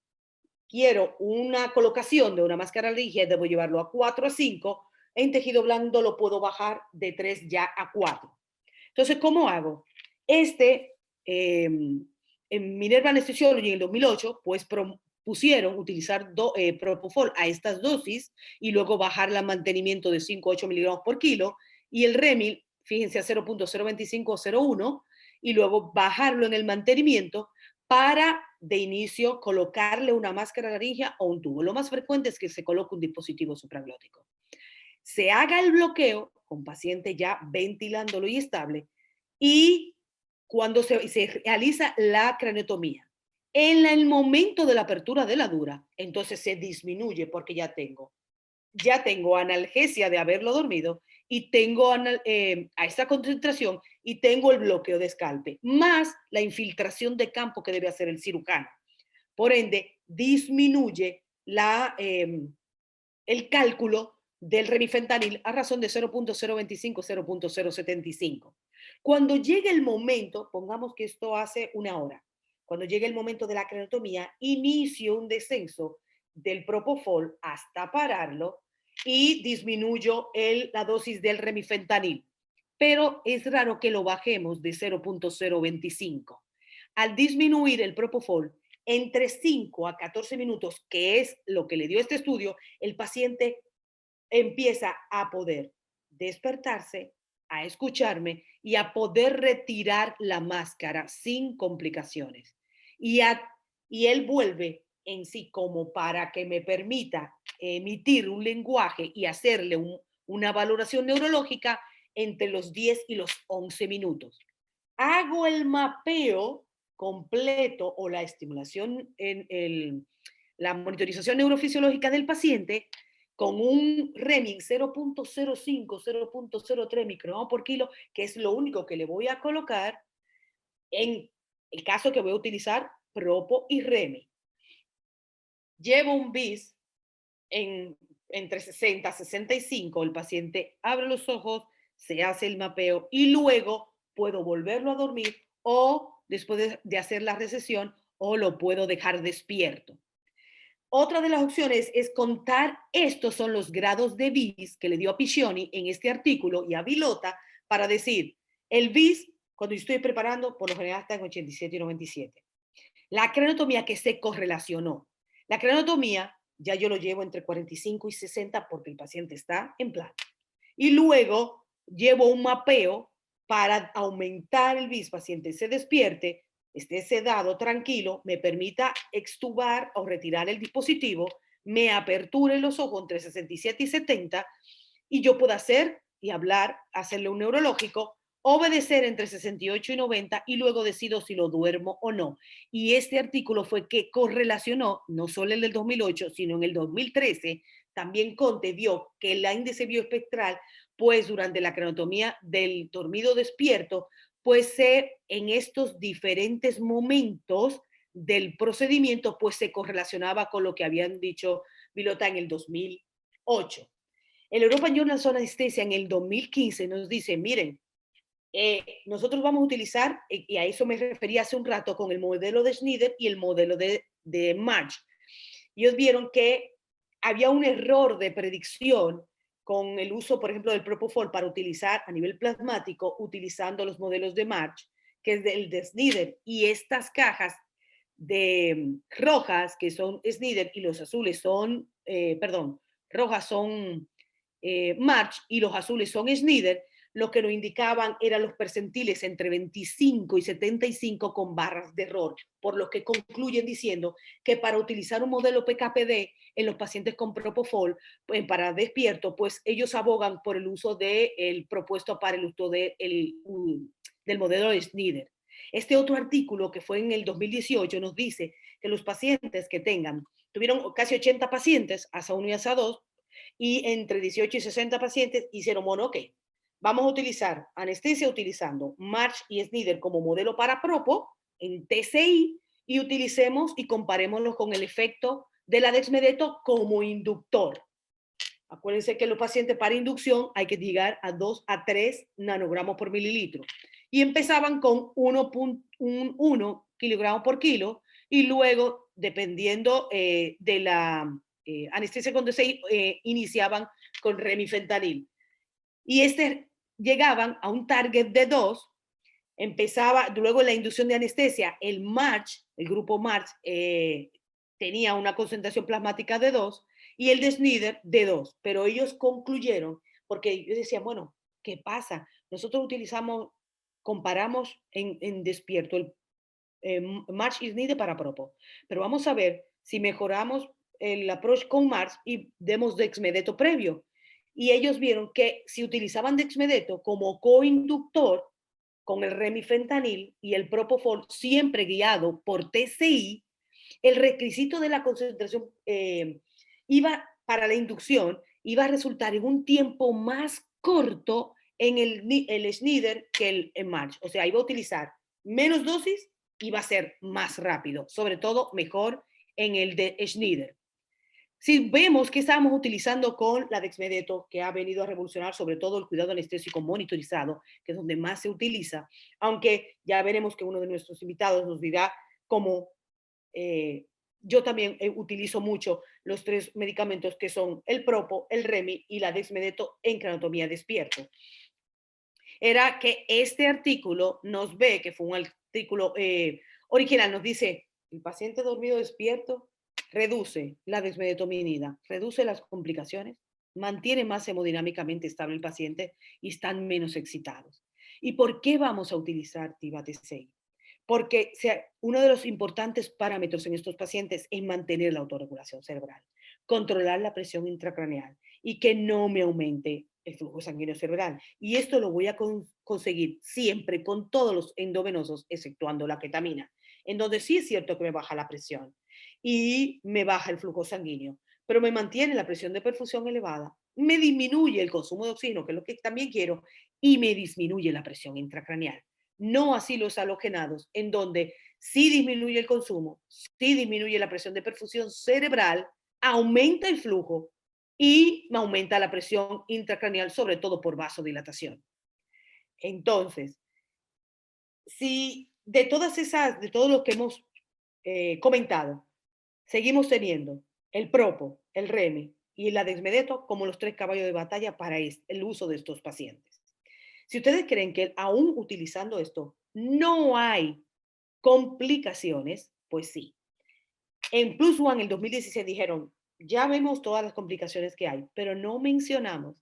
quiero una colocación de una máscara rígida, debo llevarlo a 4 a 5, en tejido blando lo puedo bajar de 3 ya a 4. Entonces, ¿cómo hago? En Minerva Anesthesiology en el 2008, pues pusieron utilizar propofol a estas dosis y luego bajarla a mantenimiento de 5 a 8 miligramos por kilo y el Remil, fíjense, a 0.025 o 0.1 y luego bajarlo en el mantenimiento para de inicio colocarle una máscara laringea o un tubo. Lo más frecuente es que se coloque un dispositivo supraglótico. Se haga el bloqueo con paciente ya ventilándolo y estable y cuando se realiza la craniotomía. En el momento de la apertura de la dura, entonces se disminuye porque ya tengo analgesia de haberlo dormido y tengo a esta concentración y tengo el bloqueo de escalpe, más la infiltración de campo que debe hacer el cirujano. Por ende, disminuye el cálculo del remifentanil a razón de 0.025, 0.075. Cuando llegue el momento, pongamos que esto hace una hora, cuando llegue el momento de la crenotomía, inicio un descenso del propofol hasta pararlo y disminuyo la dosis del remifentanil. Pero es raro que lo bajemos de 0.025. Al disminuir el propofol, entre 5 a 14 minutos, que es lo que le dio este estudio, el paciente empieza a poder despertarse, a escucharme y a poder retirar la máscara sin complicaciones. Y, y él vuelve en sí como para que me permita emitir un lenguaje y hacerle una valoración neurológica entre los 10 y los 11 minutos. Hago el mapeo completo o la estimulación la monitorización neurofisiológica del paciente con un Reming 0.05, 0.03 microgramos por kilo, que es lo único que le voy a colocar en el caso que voy a utilizar Propo y Remi. Llevo un BIS entre 60 y 65, el paciente abre los ojos, se hace el mapeo y luego puedo volverlo a dormir o después de hacer la recesión o lo puedo dejar despierto. Otra de las opciones es contar, estos son los grados de BIS que le dio a Piccioni en este artículo y a Vilota para decir, el BIS, cuando yo estoy preparando, por lo general está en 87 y 97. La crenotomía que se correlacionó. La crenotomía ya yo lo llevo entre 45 y 60 porque el paciente está en plan. Y luego llevo un mapeo para aumentar el BIS, paciente se despierte, esté sedado, tranquilo, me permita extubar o retirar el dispositivo, me aperture los ojos entre 67 y 70 y yo puedo hacer y hablar, hacerle un neurológico, obedecer entre 68 y 90 y luego decido si lo duermo o no. Y este artículo fue que correlacionó, no solo el del 2008, sino en el 2013, también Conte vio que el índice bioespectral, pues durante la crenotomía del dormido despierto, pues en estos diferentes momentos del procedimiento, pues se correlacionaba con lo que habían dicho Vilota en el 2008. El European Journal of Anesthesia en el 2015 nos dice, miren, nosotros vamos a utilizar, y a eso me refería hace un rato, con el modelo de Schneider y el modelo de March. Ellos vieron que había un error de predicción con el uso, por ejemplo, del Propofol para utilizar a nivel plasmático, utilizando los modelos de March, que es el de Schneider, y estas cajas de rojas, que son Schneider, y los azules son, rojas son March y los azules son Schneider, lo que nos indicaban eran los percentiles entre 25 y 75 con barras de error, por lo que concluyen diciendo que para utilizar un modelo PKPD en los pacientes con Propofol para despierto, pues ellos abogan por el uso del propuesto para el uso del modelo de Schneider. Este otro artículo que fue en el 2018 nos dice que los pacientes que tuvieron casi 80 pacientes, ASA 1 y ASA 2, y entre 18 y 60 pacientes hicieron ok, vamos a utilizar anestesia utilizando March y Schneider como modelo para Propo en TCI y utilicemos y comparémoslo con el efecto de la dexmedeto como inductor. Acuérdense que los pacientes para inducción hay que llegar a 2 a 3 nanogramos por mililitro. Y empezaban con 1.1 kilogramos por kilo y luego, dependiendo de la anestesia con DCI, iniciaban con remifentanil. Y llegaban a un target de 2, empezaba, luego la inducción de anestesia, el March, el grupo March, tenía una concentración plasmática de 2 y el de Schneider de 2, pero ellos concluyeron, porque ellos decían, bueno, ¿qué pasa? Nosotros comparamos en despierto el March y Schneider para Propo, pero vamos a ver si mejoramos el approach con March y demos dexmedeto previo. Y ellos vieron que si utilizaban dexmedeto como coinductor con el remifentanil y el propofol siempre guiado por TCI, el requisito de la concentración para la inducción iba a resultar en un tiempo más corto en el Schneider que el March. O sea, iba a utilizar menos dosis y va a ser más rápido, sobre todo mejor en el de Schneider. Si vemos que estamos utilizando con la dexmedeto, que ha venido a revolucionar sobre todo el cuidado anestésico monitorizado, que es donde más se utiliza, aunque ya veremos que uno de nuestros invitados nos dirá cómo yo también utilizo mucho los 3 medicamentos que son el propo, el remi y la dexmedeto en craniotomía despierto. Era que este artículo nos ve, que fue un artículo original, nos dice, el paciente dormido despierto reduce la desmedetomidina, reduce las complicaciones, mantiene más hemodinámicamente estable el paciente y están menos excitados. ¿Y por qué vamos a utilizar TIVA-T6? Porque uno de los importantes parámetros en estos pacientes es mantener la autorregulación cerebral, controlar la presión intracraneal y que no me aumente el flujo sanguíneo cerebral. Y esto lo voy a conseguir siempre con todos los endovenosos, exceptuando la ketamina, en donde sí es cierto que me baja la presión y me baja el flujo sanguíneo, pero me mantiene la presión de perfusión elevada, me disminuye el consumo de oxígeno, que es lo que también quiero, y me disminuye la presión intracraneal. No así los halogenados, en donde sí disminuye el consumo, sí disminuye la presión de perfusión cerebral, aumenta el flujo y me aumenta la presión intracraneal, sobre todo por vasodilatación. Entonces, si de todas esas, de todo lo que hemos comentado, seguimos teniendo el propo, el remi y la dexmedeto como los 3 caballos de batalla para el uso de estos pacientes. Si ustedes creen que aún utilizando esto no hay complicaciones, pues sí. En Plus One, en el 2016, dijeron, ya vemos todas las complicaciones que hay, pero no mencionamos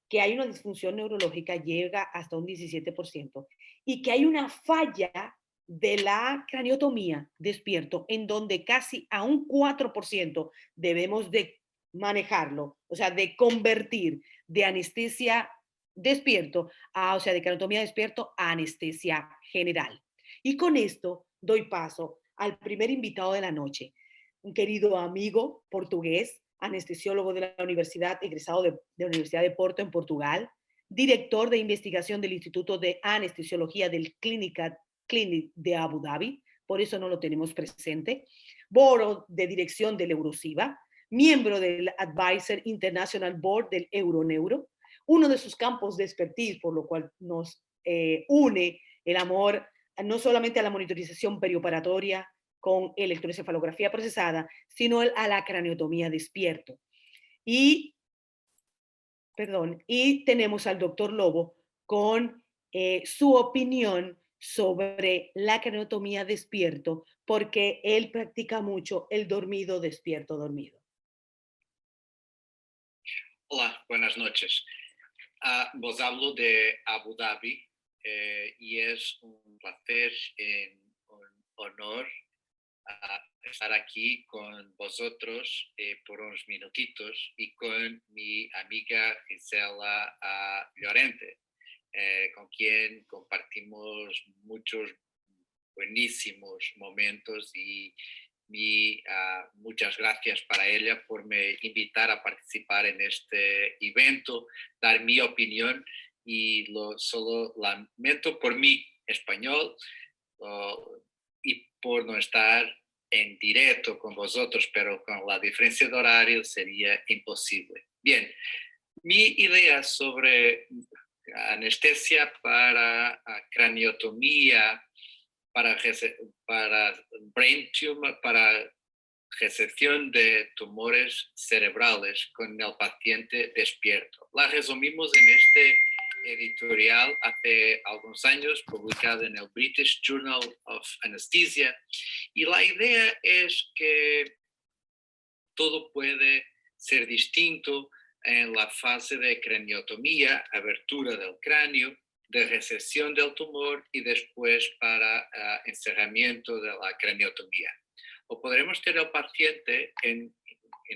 que hay una disfunción neurológica, llega hasta un 17%, y que hay una falla de la craniotomía despierto, en donde casi a un 4% debemos de manejarlo, o sea, de convertir de anestesia despierto, o sea, de craniotomía despierto a anestesia general. Y con esto doy paso al primer invitado de la noche, un querido amigo portugués, anestesiólogo de la universidad, egresado de la Universidad de Porto en Portugal, director de investigación del Instituto de Anestesiología del Clinic de Abu Dhabi, por eso no lo tenemos presente, board de dirección del Eurosiva, miembro del Advisor International Board del Euroneuro, uno de sus campos de expertise, por lo cual nos une el amor no solamente a la monitorización perioperatoria con electroencefalografía procesada, sino a la craniotomía despierto. Y tenemos al doctor Lobo con su opinión sobre la craniotomía despierto, porque él practica mucho el dormido despierto dormido. Hola, buenas noches. Vos hablo de Abu Dhabi y es un placer, un honor estar aquí con vosotros por unos minutitos y con mi amiga Gisela Llorente, con quien compartimos muchos buenísimos momentos y muchas gracias para ella por me invitar a participar en este evento, dar mi opinión y solo lamento por mi español y por no estar en directo con vosotros, pero con la diferencia de horario sería imposible. Bien, mi idea sobre anestesia para craniotomía, para brain tumor, para resección de tumores cerebrales con el paciente despierto. La resumimos en este editorial hace algunos años, publicado en el British Journal of Anesthesia, y la idea es que todo puede ser distinto en la fase de craniotomía, abertura del cráneo, de resección del tumor y después para encerramiento de la craniotomía. O podremos tener al paciente en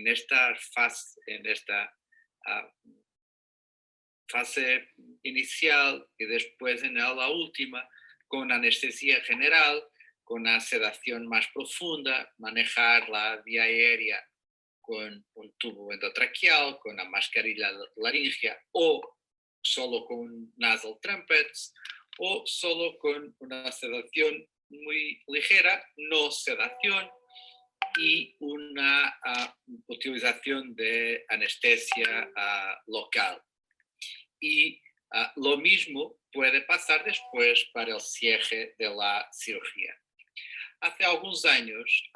esta fase inicial y después en la última con anestesia general, con una sedación más profunda, manejar la vía aérea con un tubo endotraqueal, con una mascarilla laringea o solo con nasal trumpets o solo con una sedación muy ligera, no sedación y una utilización de anestesia local. Y lo mismo puede pasar después para el cierre de la cirugía. Hace algunos años,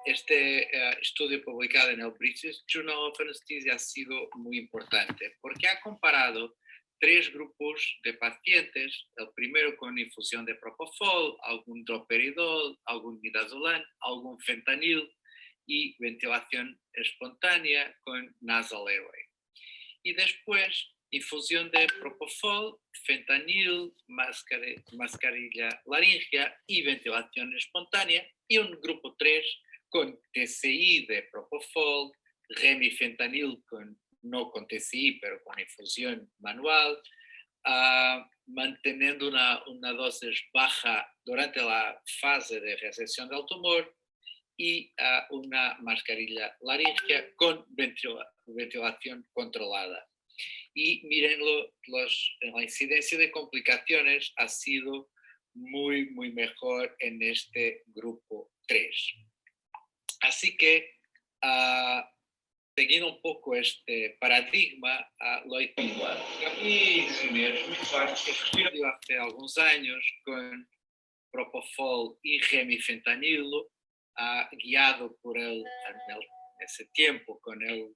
este estudio publicado en el British Journal of Anesthesia ha sido muy importante porque ha comparado 3 grupos de pacientes, el primero con infusión de propofol, algún droperidol, algún midazolam, algún fentanil y ventilación espontánea con nasal airway. Y después, infusión de propofol, fentanil, mascarilla laríngea y ventilación espontánea. Y un grupo 3 con TCI de propofol, remifentanil no con TCI, pero con infusión manual, manteniendo una dosis baja durante la fase de resección del tumor y una mascarilla laríngea con ventilación controlada. Y miren, la incidencia de complicaciones ha sido muy, muy mejor en este grupo 3. Así que, seguindo un poco este paradigma, lo estudió hace algunos años con propofol y remifentanilo, guiado por en ese tiempo con el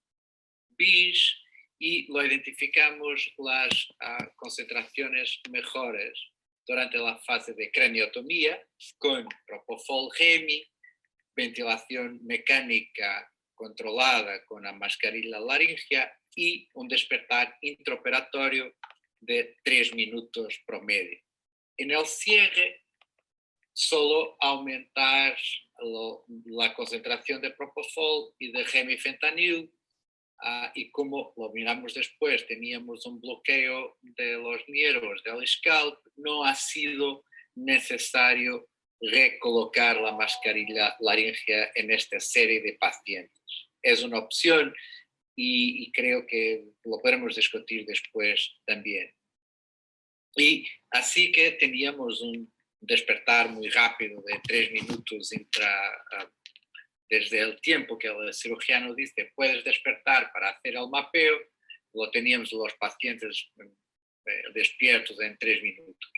BIS, y lo identificamos las concentraciones mejores durante la fase de craniotomía con propofol remi, ventilación mecánica controlada con la mascarilla laríngea y un despertar intraoperatorio de 3 minutos promedio. En el cierre, solo aumentar la concentración de propofol y de remifentanil, y como lo miramos después, teníamos un bloqueo de los nervios del scalp, no ha sido necesario recolocar la mascarilla laríngea en esta serie de pacientes. Es una opción y creo que lo podemos discutir después también. Y así que teníamos un despertar muy rápido de 3 minutos desde el tiempo que el cirujano dice puedes despertar para hacer el mapeo, lo teníamos los pacientes despiertos en 3 minutos.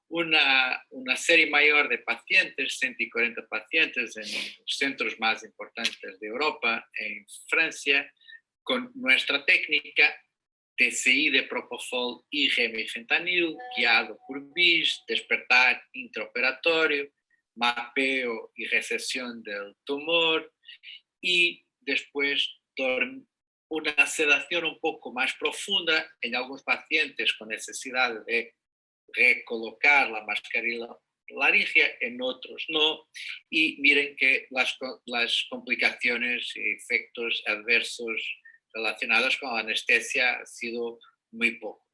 Una serie mayor de pacientes, 140 pacientes en los centros más importantes de Europa, en Francia, con nuestra técnica, TCI de propofol y remifentanil, guiado por BIS, despertar intraoperatorio, mapeo y resección del tumor, y después una sedación un poco más profunda en algunos pacientes con necesidad de recolocar la mascarilla laríngea, en otros no, y miren que las complicaciones y efectos adversos relacionados con la anestesia han sido muy pocos.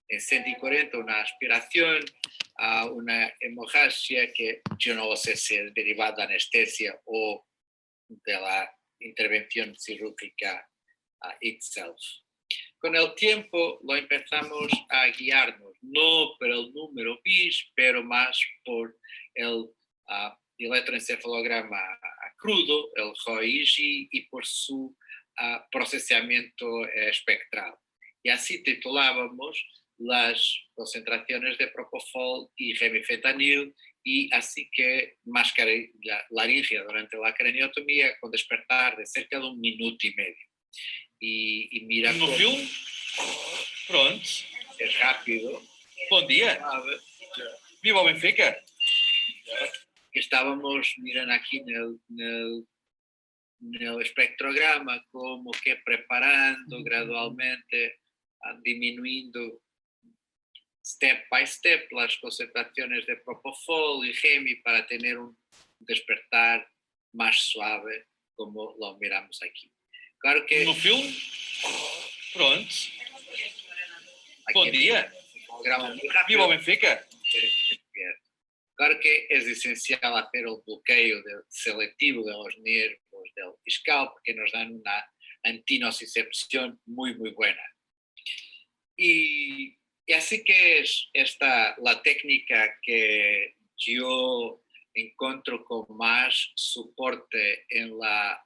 En 140 una aspiración, una hemorragia que yo no sé si es derivada de anestesia o de la intervención quirúrgica itself. Con el tiempo lo empezamos a guiarnos, no por el número BIS, pero más por el electroencefalograma crudo, el ROIG, y por su procesamiento espectral. Y así titulábamos las concentraciones de propofol y remifentanil, y así que mascarilla laríngea durante la craniotomía con despertar de cerca de 1 minuto y medio. E mira no como filme? Pronto. é rápido. Bom dia. Viva o Benfica. Estávamos, miran aquí en el espectrograma, como que preparando gradualmente, disminuyendo step by step las concentraciones de propofol y remi para tener un despertar más suave, como lo miramos aquí. Claro que no filme? Pronto. aquí Bom dia. un programa muy rápido. Viva o Benfica. Claro que es esencial hacer el bloqueo selectivo de los nervios del scalp, que nos dan una antinocicepción muy, muy buena. Y así que es esta la técnica que yo encuentro con más soporte en la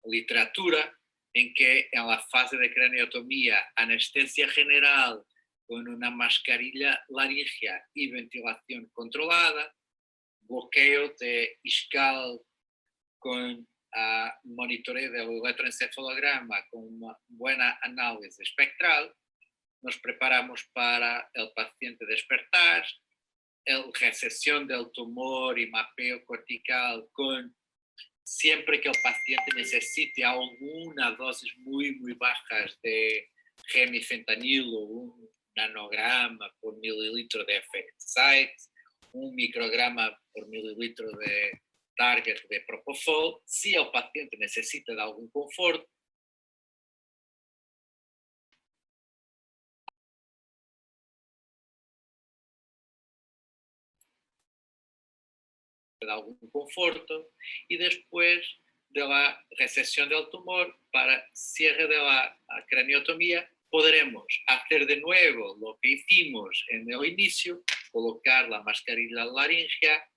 literatura, en que en la fase de craniotomía, anestesia general con una mascarilla laringea y ventilación controlada, bloqueo de iscal con monitoreo del electroencefalograma con una buena análisis espectral, nos preparamos para el paciente despertar, recesión del tumor y mapeo cortical con siempre que el paciente necesite alguna dosis muy bajas de gemifentanilo, un nanograma por mililitro de effect site, un micrograma por mililitro de target de propofol, si el paciente necesita de algún confort, de algún conforto, y después de la recesión del tumor para cierre de la craniotomía podremos hacer de nuevo lo que hicimos en el inicio, colocar la mascarilla laringea,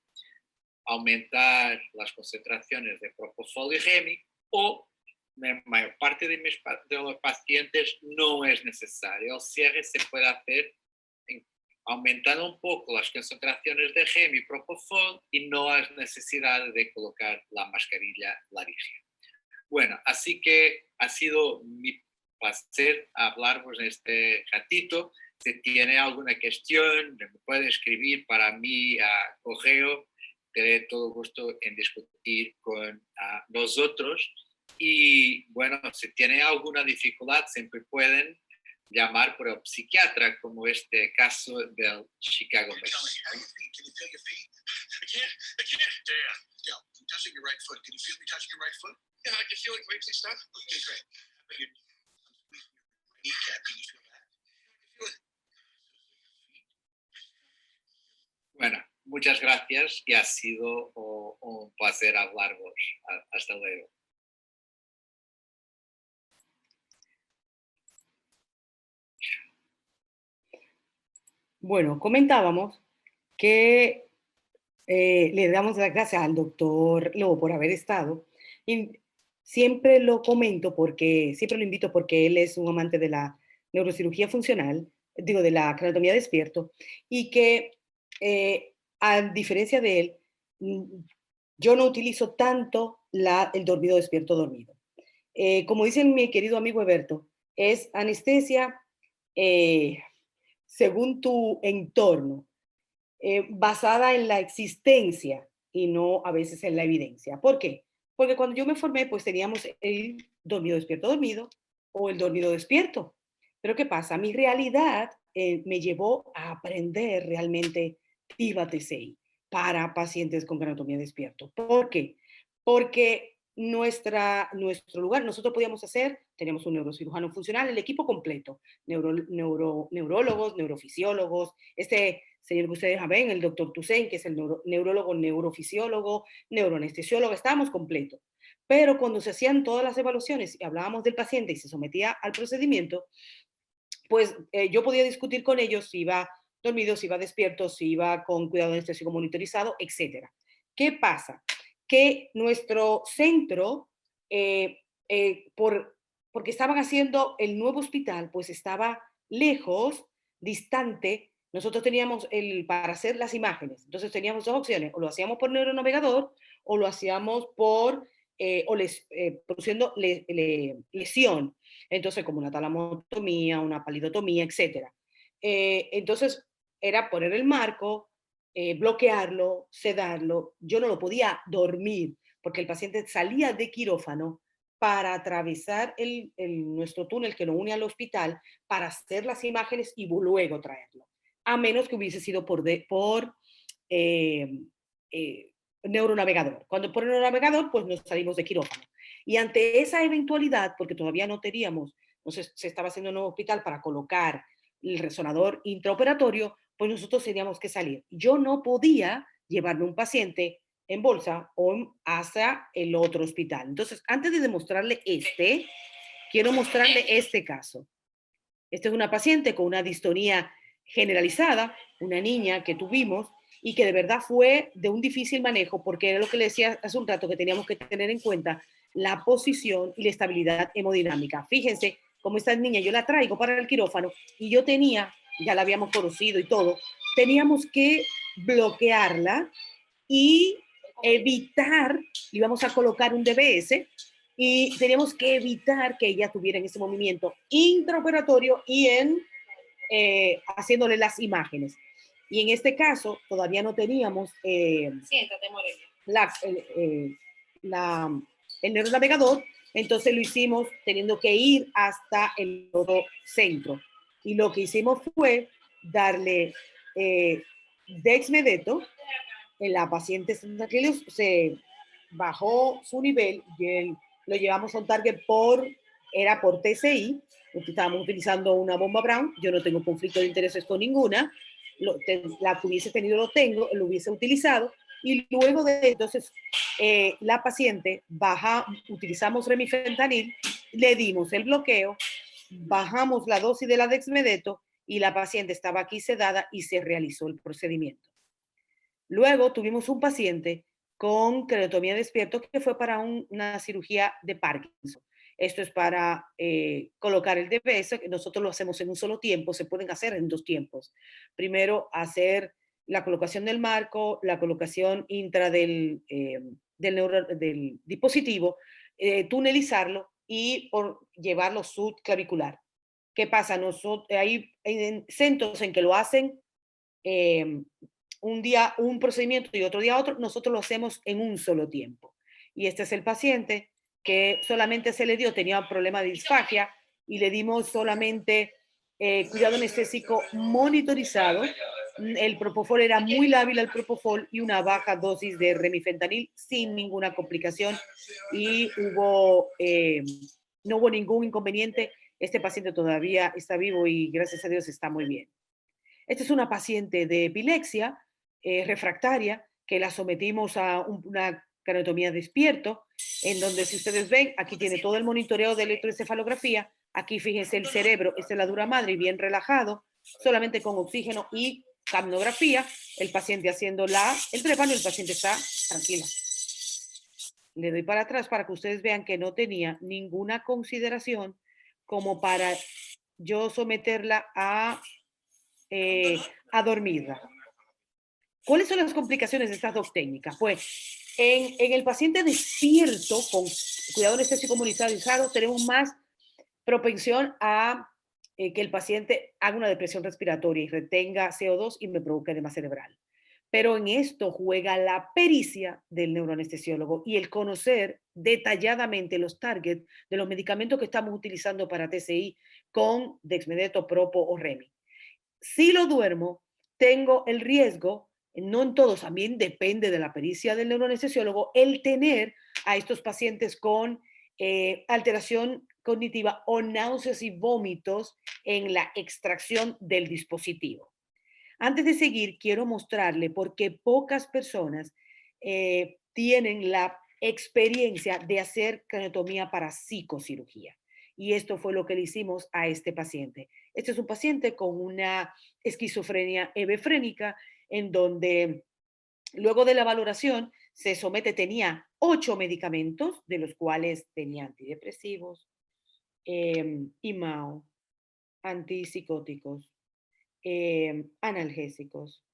aumentar las concentraciones de propofol y gemi, o la mayor parte de los pacientes no es necesario. El cierre se puede hacer aumentando un poco las concentraciones de gemi y propofol y no hay necesidad de colocar la mascarilla laringea. Bueno, así que ha sido mi placer hablaros en este ratito. Si tiene alguna cuestión, me puede escribir para mí a correo. Tendré todo gusto en discutir con nosotros. Y bueno, si tiene alguna dificultad, siempre pueden llamar por el psiquiatra, como este caso del Chicago Med. I can't. Dale, I'm touching your right foot. Can you feel me touching your right foot? Yeah, I can feel it grapes and stuff. Okay, great. But I'm squeezing your kneecap. Can you feel that? Bueno, muchas gracias y ha sido un placer hablaros. Hasta luego. Bueno, comentábamos que le damos las gracias al doctor Lobo por haber estado. Y siempre lo comento porque, siempre lo invito porque él es un amante de la neurocirugía funcional, digo, de la craniotomía despierto, y que a diferencia de él, yo no utilizo tanto el dormido despierto dormido. Como dice mi querido amigo Eberto, es anestesia según tu entorno, basada en la existencia y no a veces en la evidencia. ¿Por qué? Porque cuando yo me formé, pues teníamos el dormido despierto dormido o el dormido despierto. Pero ¿qué pasa? Mi realidad me llevó a aprender realmente TIVA TCI para pacientes con craniotomía despierto. ¿Por qué? Porque nuestro lugar, nosotros podíamos hacer, teníamos un neurocirujano funcional, el equipo completo, neurólogos, neurofisiólogos, este señor que ustedes ven, el doctor Toussaint, que es el neurólogo, neurofisiólogo, neuroanestesiólogo, estábamos completos. Pero cuando se hacían todas las evaluaciones y hablábamos del paciente y se sometía al procedimiento, pues yo podía discutir con ellos si iba dormido, si iba despierto, si iba con cuidado anestésico monitorizado, etc. ¿Qué pasa? Que nuestro centro, porque estaban haciendo el nuevo hospital, pues estaba lejos, distante. Nosotros teníamos para hacer las imágenes, entonces teníamos dos opciones, o lo hacíamos por neuronavegador o lo hacíamos produciendo lesión, entonces como una talamotomía, una palidotomía, etc. Entonces era poner el marco, bloquearlo, sedarlo. Yo no lo podía dormir porque el paciente salía de quirófano para atravesar nuestro túnel que nos une al hospital para hacer las imágenes y luego traerlo, a menos que hubiese sido por neuronavegador. Cuando por neuronavegador, pues nos salimos de quirófano. Y ante esa eventualidad, porque todavía no teníamos, no se estaba haciendo un nuevo hospital para colocar el resonador intraoperatorio, pues nosotros teníamos que salir. Yo no podía llevarme un paciente en bolsa o hacia el otro hospital. Entonces, antes de demostrarle quiero mostrarle este caso. Esta es una paciente con una distonía generalizada, una niña que tuvimos y que de verdad fue de un difícil manejo porque era lo que le decía hace un rato que teníamos que tener en cuenta la posición y la estabilidad hemodinámica. Fíjense cómo esta niña yo la traigo para el quirófano y yo tenía, ya la habíamos conocido y todo, teníamos que bloquearla y evitar, íbamos a colocar un DBS y teníamos que evitar que ella tuviera en ese movimiento intraoperatorio y haciéndole las imágenes. Y en este caso todavía no teníamos la, el neuronavegador, entonces lo hicimos teniendo que ir hasta el otro centro. Y lo que hicimos fue darle dexmedeto. La paciente se bajó su nivel y lo llevamos a un target era por TCI, estábamos utilizando una bomba Brown, yo no tengo conflicto de intereses con ninguna, la que hubiese tenido lo hubiese utilizado, y luego de entonces la paciente utilizamos remifentanil, le dimos el bloqueo, bajamos la dosis de la dexmedeto y la paciente estaba aquí sedada y se realizó el procedimiento. Luego tuvimos un paciente con craneotomía despierto que fue para una cirugía de Parkinson. Esto es para colocar el DBS, que nosotros lo hacemos en un solo tiempo, se pueden hacer en 2 tiempos. Primero, hacer la colocación del marco, la colocación intra del dispositivo, tunelizarlo y llevarlo subclavicular. ¿Qué pasa? Hay centros en que lo hacen un día un procedimiento y otro día otro, nosotros lo hacemos en un solo tiempo. Y este es el paciente que solamente se le dio, tenía un problema de disfagia y le dimos solamente cuidado anestésico monitorizado. El propofol era muy lábil al propofol y una baja dosis de remifentanil sin ninguna complicación y no hubo ningún inconveniente. Este paciente todavía está vivo y gracias a Dios está muy bien. Esta es una paciente de epilepsia refractaria que la sometimos a una craneotomía despierto, en donde si ustedes ven, aquí tiene todo el monitoreo de electroencefalografía, aquí fíjense el cerebro, esta es la dura madre, bien relajado, solamente con oxígeno y capnografía, el paciente haciendo el trépano, el paciente está tranquilo. Le doy para atrás para que ustedes vean que no tenía ninguna consideración como para yo someterla a dormirla. ¿Cuáles son las complicaciones de estas 2 técnicas? Pues en el paciente despierto con cuidado anestésico monitorizado tenemos más propensión a que el paciente haga una depresión respiratoria y retenga CO2 y me provoque edema cerebral. Pero en esto juega la pericia del neuroanestesiólogo y el conocer detalladamente los targets de los medicamentos que estamos utilizando para TCI con dexmedeto, propo o remi. Si lo duermo, tengo el riesgo, no en todos, también depende de la pericia del neuroanestesiólogo, el tener a estos pacientes con alteración cognitiva o náuseas y vómitos en la extracción del dispositivo. Antes de seguir, quiero mostrarle por qué pocas personas tienen la experiencia de hacer craneotomía para psicocirugía. Y esto fue lo que le hicimos a este paciente. Este es un paciente con una esquizofrenia hebefrénica en donde luego de la valoración se somete, tenía 8 medicamentos, de los cuales tenía antidepresivos, IMAO, antipsicóticos, analgésicos.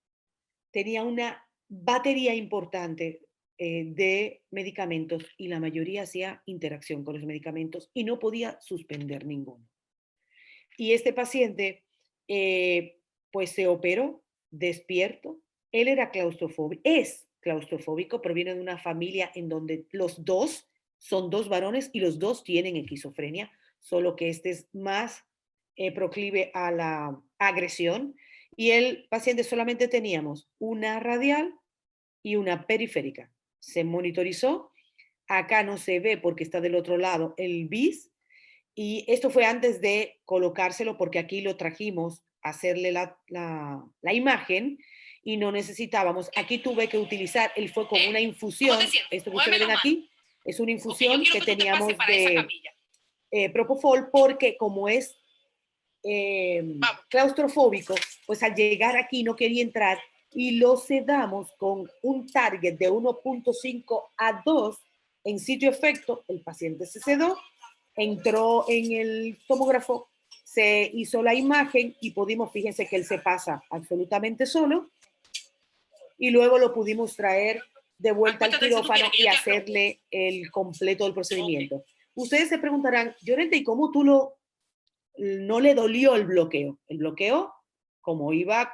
Tenía una batería importante de medicamentos y la mayoría hacía interacción con los medicamentos y no podía suspender ninguno. Y este paciente pues se operó despierto. Él era claustrofóbico, es claustrofóbico, proviene de una familia en donde los 2 son 2 varones y los 2 tienen esquizofrenia, solo que este es más proclive a la agresión. Y el paciente solamente teníamos una radial y una periférica. Se monitorizó. Acá no se ve porque está del otro lado el BIS. Y esto fue antes de colocárselo porque aquí lo trajimos a hacerle la imagen y no necesitábamos. Aquí tuve que utilizar, él fue con una infusión. Esto que ustedes ven aquí es una infusión que teníamos de propofol porque como es claustrofóbico, pues al llegar aquí no quería entrar y lo sedamos con un target de 1.5 a 2 en sitio efecto. El paciente se sedó, entró en el tomógrafo, se hizo la imagen y pudimos, fíjense que él se pasa absolutamente solo y luego lo pudimos traer de vuelta al quirófano y hacerle el completo del procedimiento. Ustedes se preguntarán, Llorente, ¿y cómo tú no le dolió el bloqueo? El bloqueo, como iba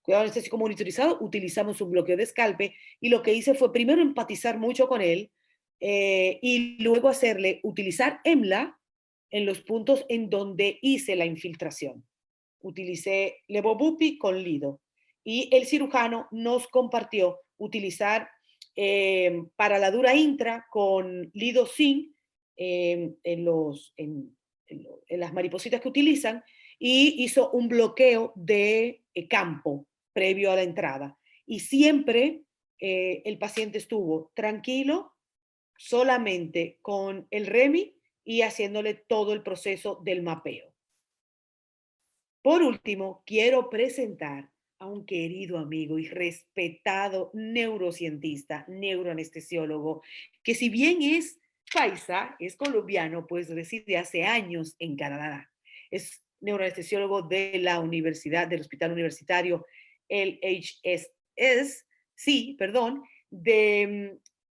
cuidado anestésico monitorizado, utilizamos un bloqueo de escalpe y lo que hice fue primero empatizar mucho con él y luego utilizar EMLA en los puntos en donde hice la infiltración. Utilicé levobupi con lido y el cirujano nos compartió utilizar para la dura intra con lido zinc en las maripositas que utilizan y hizo un bloqueo de campo previo a la entrada. Y siempre el paciente estuvo tranquilo solamente con el REMI y haciéndole todo el proceso del mapeo. Por último, quiero presentar a un querido amigo y respetado neurocientista, neuroanestesiólogo, que si bien es paisa, es colombiano, pues reside hace años en Canadá. Es neuroanestesiólogo de la universidad, del Hospital Universitario LHS,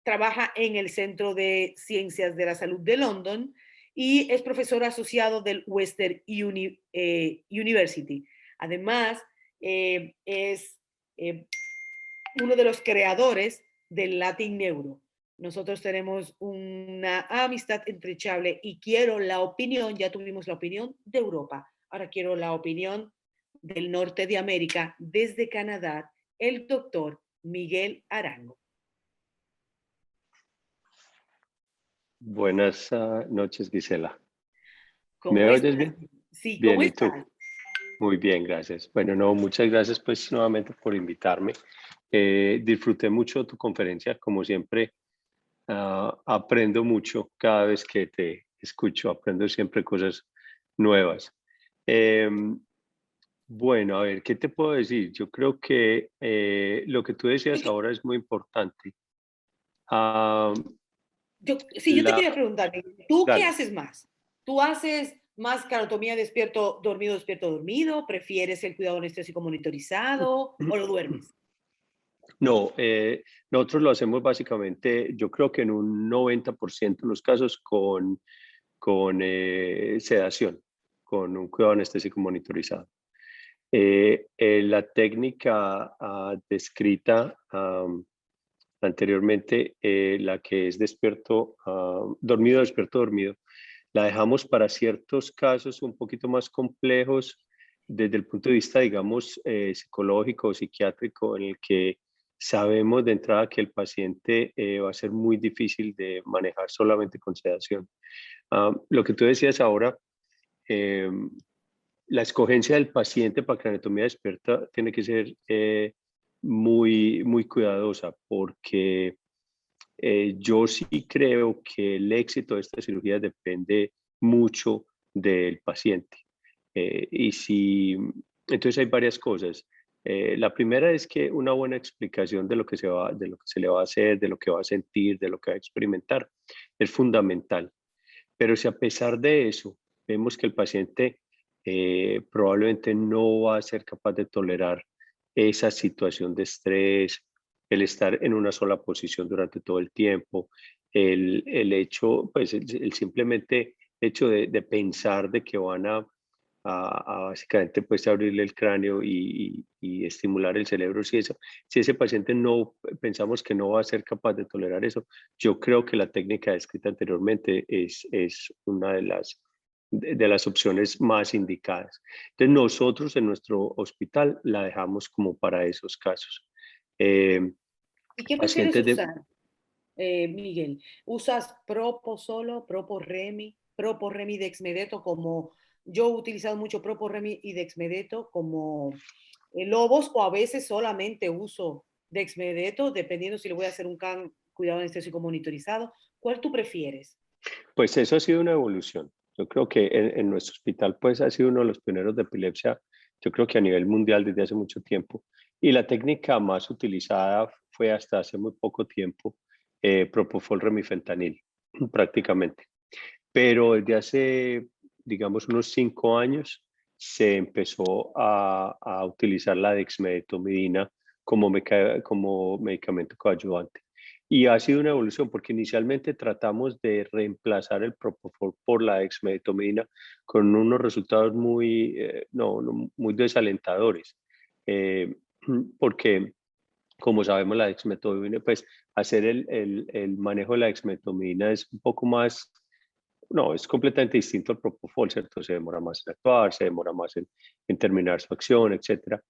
trabaja en el Centro de Ciencias de la Salud de London y es profesor asociado del Western University. Además, es uno de los creadores del Latin Neuro. Nosotros tenemos una amistad entrechable y quiero la opinión, ya tuvimos la opinión de Europa, ahora quiero la opinión del norte de América, desde Canadá, el doctor Miguel Arango. Buenas noches, Gisela. ¿Cómo ¿Me oyes estás? bien? Sí, Bien, ¿cómo ¿y tú? estás? Muy bien, gracias. Bueno, no, muchas gracias pues nuevamente por invitarme. Disfruté mucho tu conferencia, como siempre. Aprendo mucho cada vez que te escucho, aprendo siempre cosas nuevas. Bueno, a ver, ¿qué te puedo decir? Yo creo que lo que tú decías ahora es muy importante. Ah, Yo te quería preguntar, ¿tú qué Dale. haces más? ¿Tú haces más canotomía despierto, despierto, dormido? ¿Prefieres el cuidado anestésico monitorizado o lo duermes? No, nosotros lo hacemos básicamente, yo creo que en un 90% de los casos con sedación, con un cuidado anestésico monitorizado. La técnica descrita anteriormente, la que es dormido, despierto, dormido, la dejamos para ciertos casos un poquito más complejos desde el punto de vista, digamos, psicológico o psiquiátrico, en el que sabemos de entrada que el paciente va a ser muy difícil de manejar solamente con sedación. Lo que tú decías ahora, eh, la escogencia del paciente para craneotomía despierta tiene que ser muy, muy cuidadosa porque yo sí creo que el éxito de esta cirugía depende mucho del paciente. Entonces hay varias cosas. La primera es que una buena explicación de lo que de lo que se le va a hacer, de lo que va a sentir, de lo que va a experimentar, es fundamental. Pero si a pesar de eso vemos que el paciente probablemente no va a ser capaz de tolerar esa situación de estrés, el estar en una sola posición durante todo el tiempo, el hecho, pues el simplemente hecho de pensar de que van a básicamente pues abrirle el cráneo y estimular el cerebro. Si ese paciente no, pensamos que no va a ser capaz de tolerar eso, yo creo que la técnica descrita anteriormente es una de las opciones más indicadas. Entonces nosotros en nuestro hospital la dejamos como para esos casos. ¿Y qué prefieres Pacientes de... usar, Miguel? ¿Usas Propo solo, Propo Remi Dexmedeto como yo he utilizado mucho Propo Remi y Dexmedeto como lobos o a veces solamente uso Dexmedeto dependiendo si le voy a hacer un cuidado anestésico monitorizado? ¿Cuál tú prefieres? Pues eso ha sido una evolución. Yo creo que en nuestro hospital pues ha sido uno de los pioneros de epilepsia, yo creo que a nivel mundial desde hace mucho tiempo. Y la técnica más utilizada fue hasta hace muy poco tiempo propofol remifentanil, prácticamente. Pero desde hace, digamos, unos 5 años se empezó a utilizar la dexmedetomidina como medicamento coadyuvante. Y ha sido una evolución porque inicialmente tratamos de reemplazar el propofol por la dexmedetomidina con unos resultados muy desalentadores. Eh, Porque, como sabemos, la dexmedetomidina, pues hacer el manejo de la dexmedetomidina es un poco más, no, es completamente distinto al propofol, ¿cierto? Se demora más en actuar, se demora más en terminar su acción, etcétera.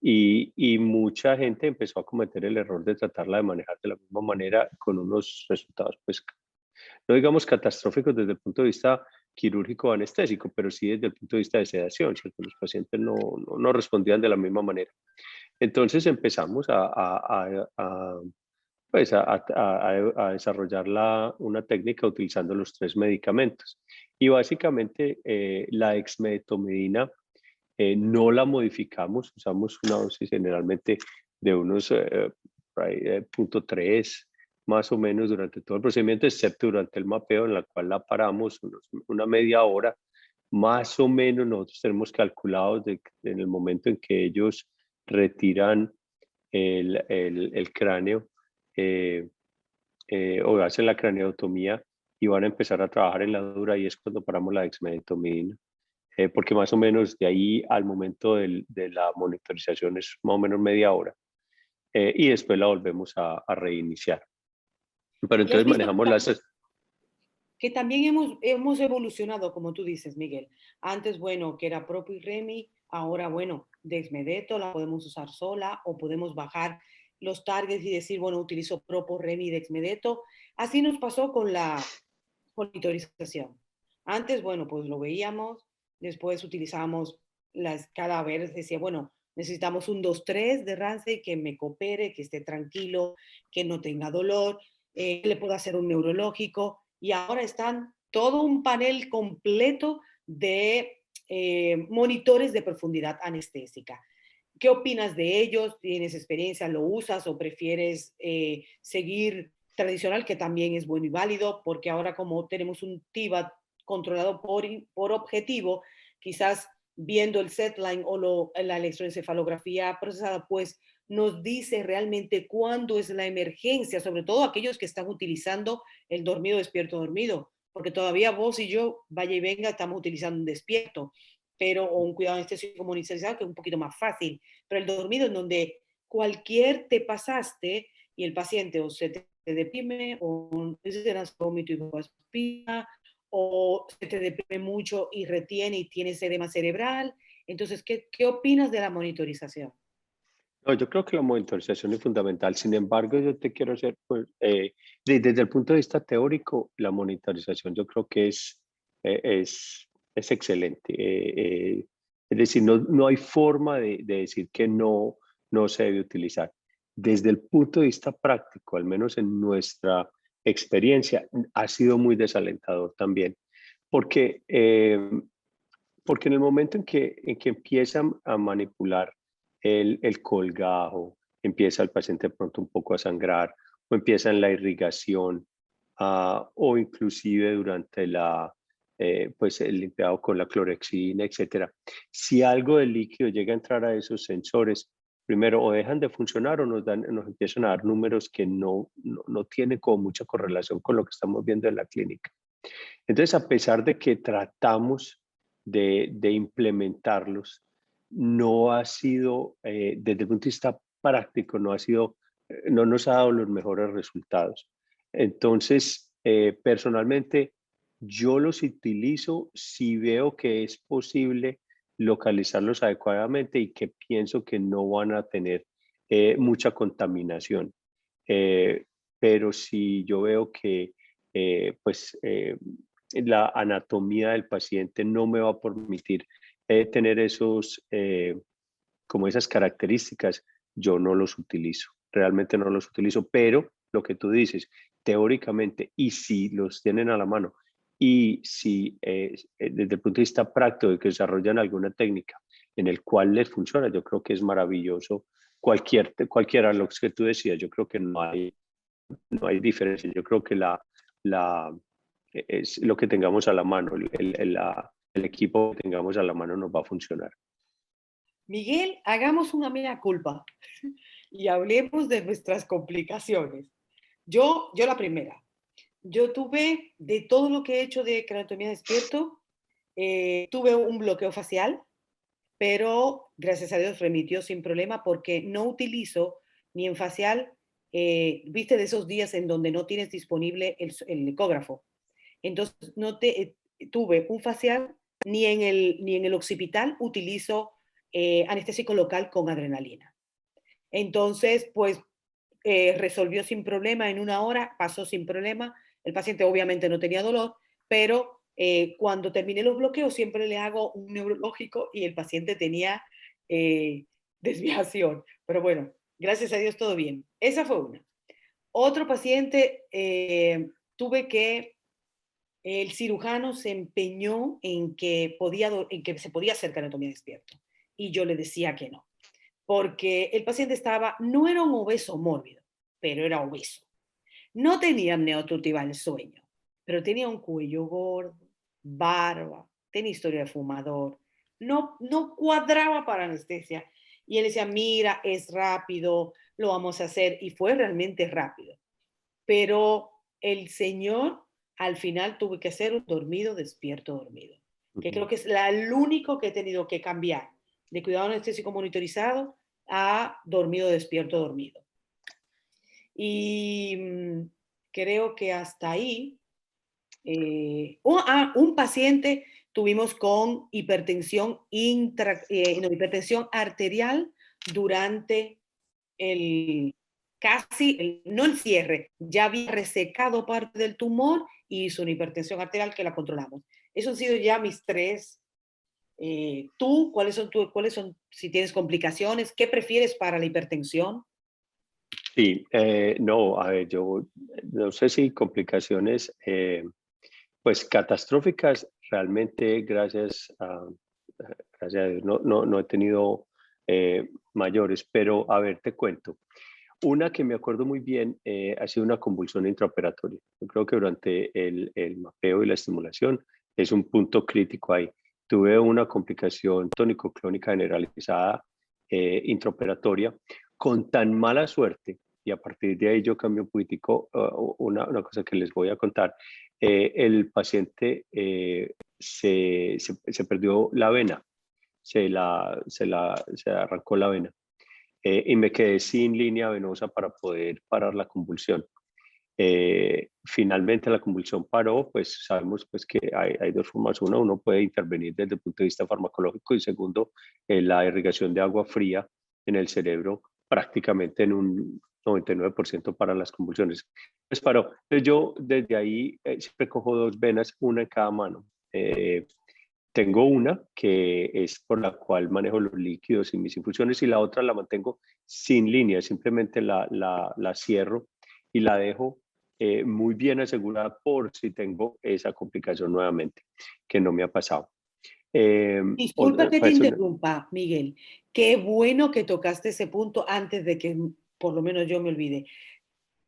Y mucha gente empezó a cometer el error de tratarla de manejar de la misma manera con unos resultados, pues, no digamos catastróficos desde el punto de vista quirúrgico o anestésico, pero sí desde el punto de vista de sedación, ¿cierto? Los pacientes no respondían de la misma manera. Entonces empezamos pues a desarrollar una técnica utilizando los tres medicamentos. Y básicamente la dexmedetomidina no la modificamos, usamos una dosis generalmente de unos por ahí, 0.3 más o menos durante todo el procedimiento, excepto durante el mapeo en la cual la paramos una media hora. Más o menos nosotros tenemos calculados en el momento en que ellos retiran el cráneo eh, o hacen la craneotomía y van a empezar a trabajar en la dura y es cuando paramos la dexmedetomidina. Porque más o menos de ahí al momento de la monitorización es más o menos media hora y después la volvemos a reiniciar. Pero Y has entonces visto manejamos las... que también hemos evolucionado, como tú dices, Miguel. Antes, bueno, que era Propo y Remi, ahora, bueno, Dexmedeto la podemos usar sola o podemos bajar los targets y decir, bueno, utilizo Propo, Remi y Dexmedeto. Así nos pasó con la monitorización. Antes, bueno, pues lo veíamos, después utilizábamos cada vez, decía, bueno, necesitamos un 2-3 de Ramsey que me coopere, que esté tranquilo, que no tenga dolor, le puedo hacer un neurológico y ahora están todo un panel completo de monitores de profundidad anestésica. ¿Qué opinas de ellos? ¿Tienes experiencia? ¿Lo usas o prefieres seguir tradicional, que también es bueno y válido? Porque ahora como tenemos un TIVA controlado por objetivo, quizás viendo el setline o la electroencefalografía procesada, pues nos dice realmente cuándo es la emergencia, sobre todo aquellos que están utilizando el dormido, despierto, dormido, porque todavía vos y yo, vaya y venga, estamos utilizando un despierto, pero o un cuidado anestésico monitorizado que es un poquito más fácil, pero el dormido en donde cualquier te pasaste y el paciente o se te deprime o se vómito y aspira o se te deprime mucho y retiene y tienes edema cerebral. Entonces, ¿qué opinas de la monitorización? No, yo creo que la monitorización es fundamental. Sin embargo, yo te quiero hacer, pues, desde el punto de vista teórico, la monitorización yo creo que eh, es, es excelente. Es decir, no hay forma de decir que no se debe utilizar. Desde el punto de vista práctico, al menos en nuestra experiencia, ha sido muy desalentador también, porque, porque en el momento en que empiezan a manipular el colgajo, empieza el paciente de pronto un poco a sangrar, o empieza en la irrigación, o inclusive durante pues el limpiado con la clorexidina, etcétera. Si algo de líquido llega a entrar a esos sensores, primero o dejan de funcionar o nos empiezan a dar números que no tienen como mucha correlación con lo que estamos viendo en la clínica. Entonces, a pesar de que tratamos de implementarlos, no ha sido, desde el punto de vista práctico, no nos ha dado los mejores resultados. Entonces, personalmente, yo los utilizo si veo que es posible localizarlos adecuadamente y que pienso que no van a tener mucha contaminación. Eh, pero si yo veo que la anatomía del paciente no me va a permitir tener como esas características, yo no los utilizo, realmente no los utilizo, pero lo que tú dices, teóricamente, y si los tienen a la mano Y si desde el punto de vista práctico de que desarrollan alguna técnica en el cual les funciona, yo creo que es maravilloso cualquiera de los que tú decías. Yo creo que no hay diferencia. Yo creo que es lo que tengamos a la mano, el equipo que tengamos a la mano nos va a funcionar. Miguel, hagamos una mea culpa y hablemos de nuestras complicaciones. Yo la primera. Yo tuve, de todo lo que he hecho de craniotomía despierto, tuve un bloqueo facial, pero gracias a Dios remitió sin problema porque no utilizo ni en facial, viste de esos días en donde no tienes disponible el ecógrafo. Entonces, no tuve un facial ni en el occipital utilizo anestésico local con adrenalina. Entonces, pues resolvió sin problema en 1 hora, pasó sin problema. El paciente obviamente no tenía dolor, pero cuando terminé los bloqueos siempre le hago un neurológico y el paciente tenía desviación. Pero bueno, gracias a Dios todo bien. Esa fue una. Otro paciente, tuve que el cirujano se empeñó en que se podía hacer craniotomía despierto y yo le decía que no, porque el paciente no era un obeso mórbido, pero era obeso. No tenía apnea obstructiva del sueño, pero tenía un cuello gordo, barba, tenía historia de fumador, no cuadraba para anestesia. Y él decía, mira, es rápido, lo vamos a hacer. Y fue realmente rápido. Pero el señor al final tuvo que hacer un dormido, despierto, dormido. Que creo que es el único que he tenido que cambiar de cuidado anestésico monitorizado a dormido, despierto, dormido. Y creo que hasta ahí. Un paciente tuvimos con hipertensión, hipertensión arterial durante no el cierre, ya había resecado parte del tumor y hizo una hipertensión arterial que la controlamos. Esos han sido ya mis 3. ¿Tú, cuáles son, si tienes complicaciones, qué prefieres para la hipertensión? Sí, no, a ver, yo no sé si complicaciones, pues catastróficas, realmente gracias a Dios, no he tenido mayores, pero a ver, te cuento. Una que me acuerdo muy bien ha sido una convulsión intraoperatoria. Yo creo que durante el mapeo y la estimulación es un punto crítico ahí. Tuve una complicación tónico-clónica generalizada intraoperatoria con tan mala suerte, y a partir de ahí yo cambio un poquitico una cosa que les voy a contar. El paciente se perdió la vena, se arrancó la vena. Y me quedé sin línea venosa para poder parar la convulsión. Finalmente la convulsión paró, pues sabemos pues, que hay 2 formas. Uno puede intervenir desde el punto de vista farmacológico y segundo, la irrigación de agua fría en el cerebro prácticamente en un 99% para las convulsiones. Pues paró. Entonces yo desde ahí siempre cojo 2 venas, una en cada mano. Tengo una que es por la cual manejo los líquidos y mis infusiones y la otra la mantengo sin línea, simplemente la cierro y la dejo muy bien asegurada por si tengo esa complicación nuevamente, que no me ha pasado. Disculpa que te interrumpa, Miguel. Qué bueno que tocaste ese punto antes de que por lo menos yo me olvide.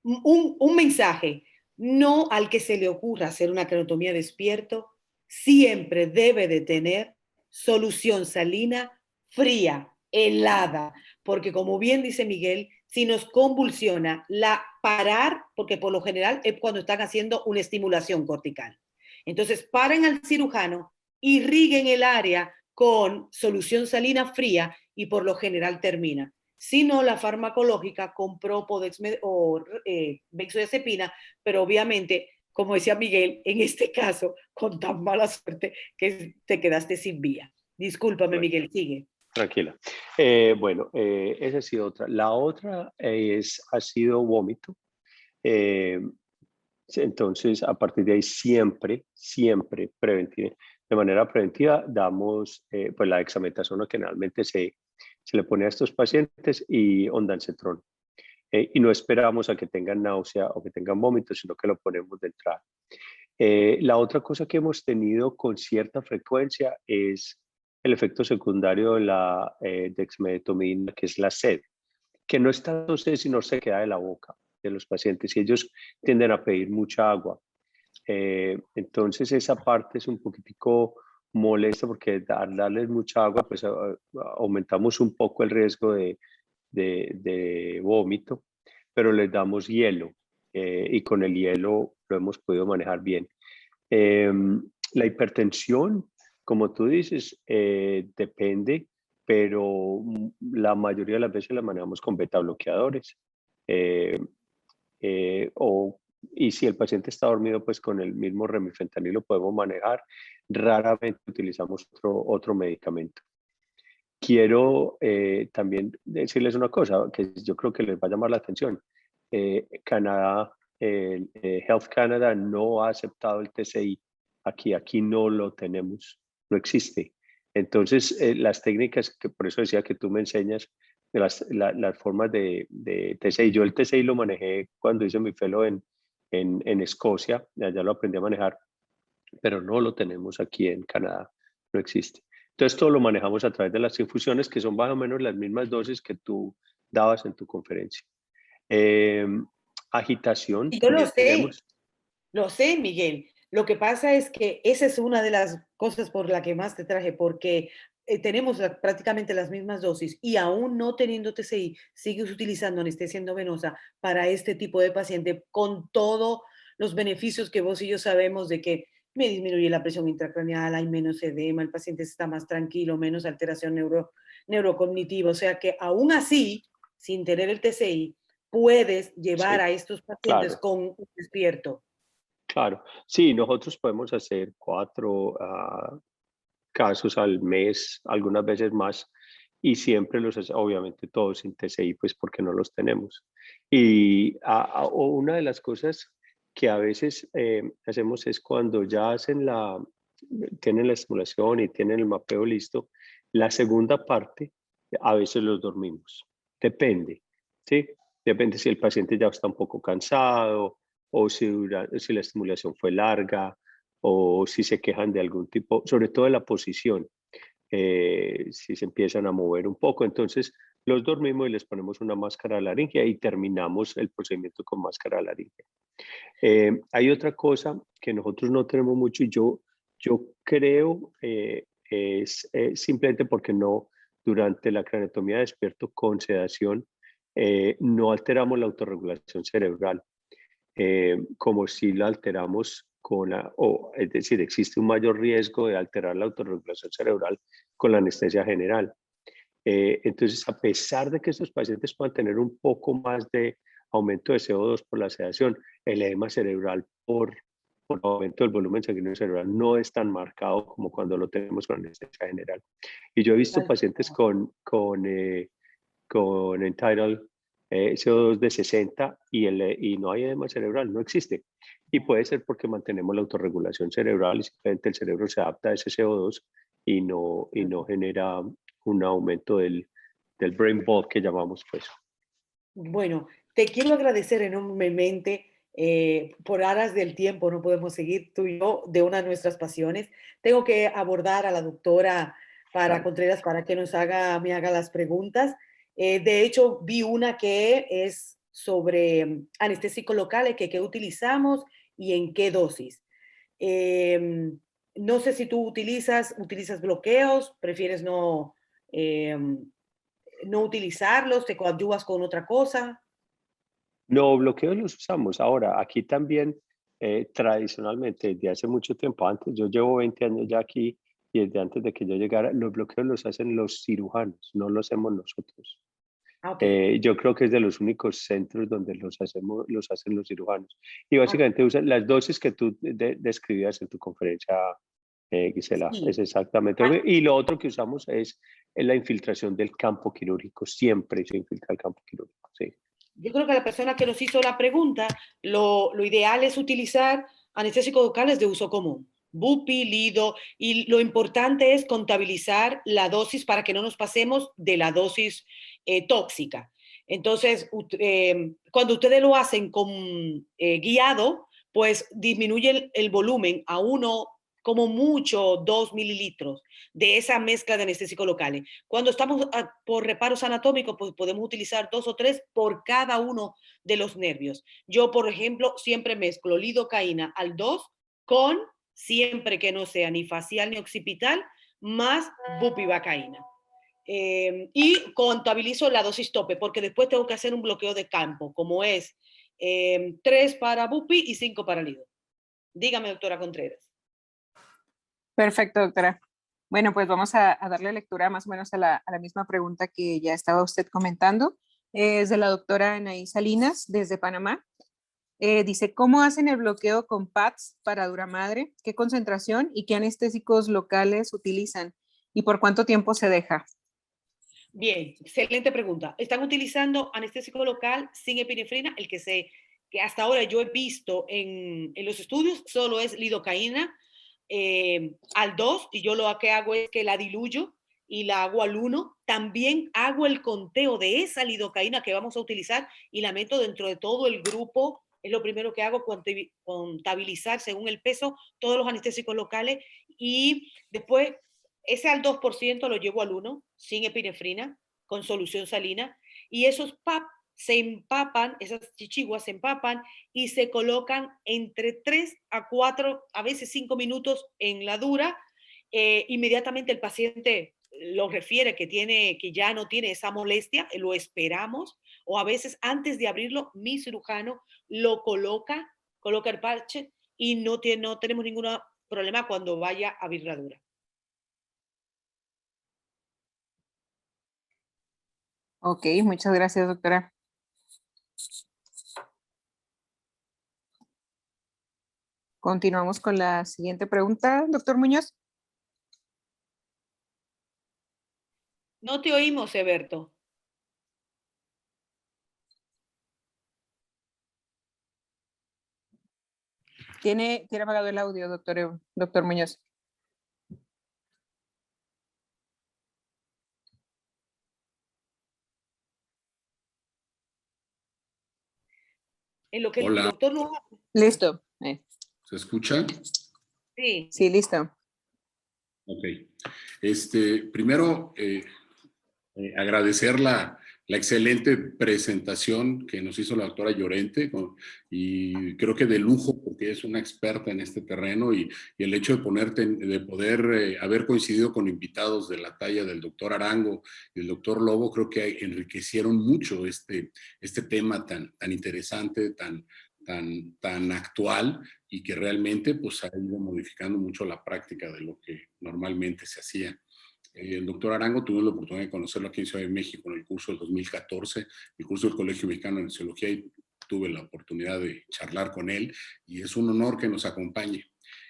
Un mensaje, no al que se le ocurra hacer una craniotomía despierto, siempre debe de tener solución salina fría, helada, porque como bien dice Miguel, si nos convulsiona, parar, porque por lo general es cuando están haciendo una estimulación cortical. Entonces, paren al cirujano, irriguen el área con solución salina fría y por lo general termina. Si no, la farmacológica con Propodex o benzodiazepina, pero obviamente, como decía Miguel, en este caso, con tan mala suerte que te quedaste sin vía. Discúlpame, bueno, Miguel, sigue. Tranquila. Bueno, esa ha sido otra. La otra ha sido vómito. Entonces, a partir de ahí siempre de manera preventiva damos pues la dexametasona que generalmente se le pone a estos pacientes y ondansetron. Y no esperamos a que tengan náusea o que tengan vómitos, sino que lo ponemos de entrada. La otra cosa que hemos tenido con cierta frecuencia es el efecto secundario de la dexmedetomidina, que es la sed, que no es tanto sed, sino se queda de la boca de los pacientes y ellos tienden a pedir mucha agua. Entonces esa parte es un poquitico molesta porque al darles mucha agua, pues aumentamos un poco el riesgo de vómito, pero les damos hielo y con el hielo lo hemos podido manejar bien. La hipertensión, como tú dices, depende, pero la mayoría de las veces la manejamos con beta bloqueadores. Eh, y si el paciente está dormido, pues con el mismo remifentanil lo podemos manejar. Raramente utilizamos otro medicamento. Quiero también decirles una cosa que yo creo que les va a llamar la atención. Canadá, Health Canada no ha aceptado el TCI. Aquí no lo tenemos, no existe. Entonces, las técnicas, que por eso decía que tú me enseñas, las formas de TCI. Yo el TCI lo manejé cuando hice mi fellow en Escocia, allá lo aprendí a manejar, pero no lo tenemos aquí en Canadá, no existe. Entonces, todo lo manejamos a través de las infusiones, que son más o menos las mismas dosis que tú dabas en tu conferencia. Agitación, Y yo también tenemos. lo sé, Miguel. Lo que pasa es que esa es una de las cosas por la que más te traje, porque tenemos prácticamente las mismas dosis y aún no teniendo TCI, sigues utilizando anestesia endovenosa para este tipo de paciente con todos los beneficios que vos y yo sabemos de que me disminuye la presión intracraneal, hay menos edema, el paciente está más tranquilo, menos alteración neurocognitiva. O sea que aún así, sin tener el TCI, puedes llevar Sí, a estos pacientes claro, con un despierto. claro. Sí, nosotros podemos hacer 4 casos al mes, algunas veces más, y siempre obviamente todos sin TCI, pues porque no los tenemos. Y una de las cosas que a veces hacemos es cuando ya tienen la estimulación y tienen el mapeo listo, la segunda parte a veces los dormimos. Depende, ¿sí? Depende si el paciente ya está un poco cansado o si la estimulación fue larga o si se quejan de algún tipo, sobre todo de la posición, si se empiezan a mover un poco. Entonces los dormimos y les ponemos una máscara laringea y terminamos el procedimiento con máscara laringea. Hay otra cosa que nosotros no tenemos mucho y yo creo es simplemente porque durante la craneotomía despierto con sedación, no alteramos la autorregulación cerebral, como si la alteramos es decir, existe un mayor riesgo de alterar la autorregulación cerebral con la anestesia general. Entonces, a pesar de que estos pacientes puedan tener un poco más de aumento de CO2 por la sedación, el edema cerebral por aumento del volumen sanguíneo cerebral no es tan marcado como cuando lo tenemos con anestesia general. Y yo he visto pacientes con Entitled CO2 de 60 y no hay edema cerebral, no existe. Y puede ser porque mantenemos la autorregulación cerebral y simplemente el cerebro se adapta a ese CO2 y no genera un aumento del brain fog que llamamos, pues. Bueno, te quiero agradecer enormemente por aras del tiempo, no podemos seguir tú y yo de una de nuestras pasiones. Tengo que abordar a la doctora Claro. Contreras para que me haga las preguntas. De hecho, vi una que es sobre anestésicos locales, que qué utilizamos y en qué dosis. Em, no sé si tú utilizas bloqueos, prefieres no utilizarlos, te coadyuvas con otra cosa. No, bloqueos los usamos. Ahora, aquí también, tradicionalmente, desde hace mucho tiempo antes, yo llevo 20 años ya aquí y desde antes de que yo llegara, los bloqueos los hacen los cirujanos, no los hacemos nosotros. Ah, ok. Yo creo que es de los únicos centros donde los hacen los cirujanos. Y Ah, básicamente usan las dosis que tú describías en tu conferencia, Gisela, es sí. exactamente lo Ah, mismo. Y lo otro que usamos es la infiltración del campo quirúrgico. Siempre se infiltra el campo quirúrgico, sí. yo creo que la persona que nos hizo la pregunta, lo ideal es utilizar anestésicos locales de uso común, bupi, lido, y lo importante es contabilizar la dosis para que no nos pasemos de la dosis tóxica. Entonces, cuando ustedes lo hacen con guiado, pues disminuye el volumen a uno, como mucho 2 mililitros de esa mezcla de anestésicos locales. Cuando estamos por reparos anatómicos, pues podemos utilizar 2 o 3 por cada uno de los nervios. Yo, por ejemplo, siempre mezclo lidocaína al 2 con, siempre que no sea ni facial ni occipital, más bupivacaína. Y contabilizo la dosis tope, porque después tengo que hacer un bloqueo de campo, como es 3 para bupi y 5 para lido. Dígame, doctora Contreras. Perfecto, doctora. Bueno, pues vamos a darle lectura más o menos a la misma pregunta que ya estaba usted comentando. Es de la doctora Anaí Salinas, desde Panamá. Dice, ¿cómo hacen el bloqueo con PADS para dura madre? ¿Qué concentración y qué anestésicos locales utilizan? ¿Y por cuánto tiempo se deja? Bien, excelente pregunta. Están utilizando anestésico local sin epinefrina, que hasta ahora yo he visto en los estudios, solo es lidocaína al 2, y yo lo que hago es que la diluyo y la hago al 1. También hago el conteo de esa lidocaína que vamos a utilizar y la meto dentro de todo el grupo. Es lo primero que hago, contabilizar según el peso todos los anestésicos locales, y después ese al 2% lo llevo al 1, sin epinefrina, con solución salina, y esos PAP se empapan, esas chichiguas se empapan y se colocan entre 3 a 4, a veces 5 minutos en la dura. Inmediatamente el paciente lo refiere que ya no tiene esa molestia, lo esperamos, o a veces antes de abrirlo, mi cirujano lo coloca el parche y no tenemos ningún problema cuando vaya a abrir la dura. Ok, muchas gracias, doctora. Continuamos con la siguiente pregunta, doctor Muñoz. No te oímos, Eberto. Tiene apagado el audio, doctor Muñoz. En lo que Hola. el doctor no... Listo. ¿Se escucha? Sí. Sí, listo. Ok. Primero, agradecer la excelente presentación que nos hizo la doctora Llorente, y creo que de lujo, porque es una experta en este terreno, y el hecho de poder haber coincidido con invitados de la talla del doctor Arango y el doctor Lobo, creo que enriquecieron mucho este tema tan interesante, tan actual, y que realmente pues ha ido modificando mucho la práctica de lo que normalmente se hacía. El doctor Arango tuve la oportunidad de conocerlo aquí en Ciudad de México en el curso del 2014, el curso del Colegio Mexicano de Anestesiología, y tuve la oportunidad de charlar con él, y es un honor que nos acompañe.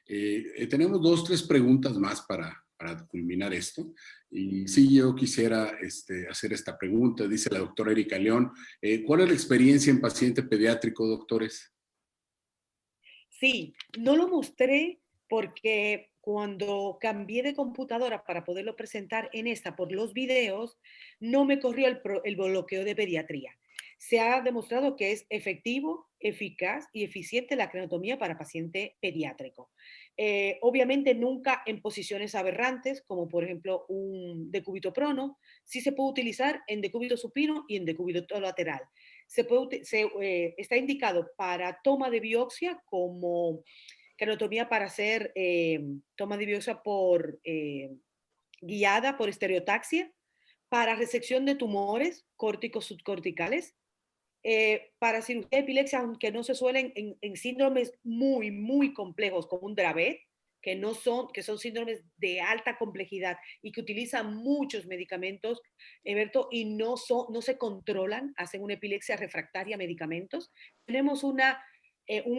Tenemos 2 o 3 preguntas más para culminar esto, y sí, yo quisiera hacer esta pregunta. Dice la doctora Erika León, ¿cuál es la experiencia en paciente pediátrico, doctores? Sí, no lo mostré porque cuando cambié de computadora para poderlo presentar en esta por los videos, no me corrió el bloqueo de pediatría. Se ha demostrado que es efectivo, eficaz y eficiente la crenotomía para paciente pediátrico. Obviamente nunca en posiciones aberrantes, como por ejemplo un decúbito prono. Sí se puede utilizar en decúbito supino y en decúbito lateral. Está indicado para toma de biopsia, como crenotomía para hacer toma de biopsia guiada por estereotaxia, para resección de tumores córticos subcorticales, para cirugía de epilepsia, aunque no se suelen en síndromes muy, muy complejos, como un Dravet, que son síndromes de alta complejidad y que utilizan muchos medicamentos, Eberto, y no se controlan, hacen una epilepsia refractaria a medicamentos. Tenemos un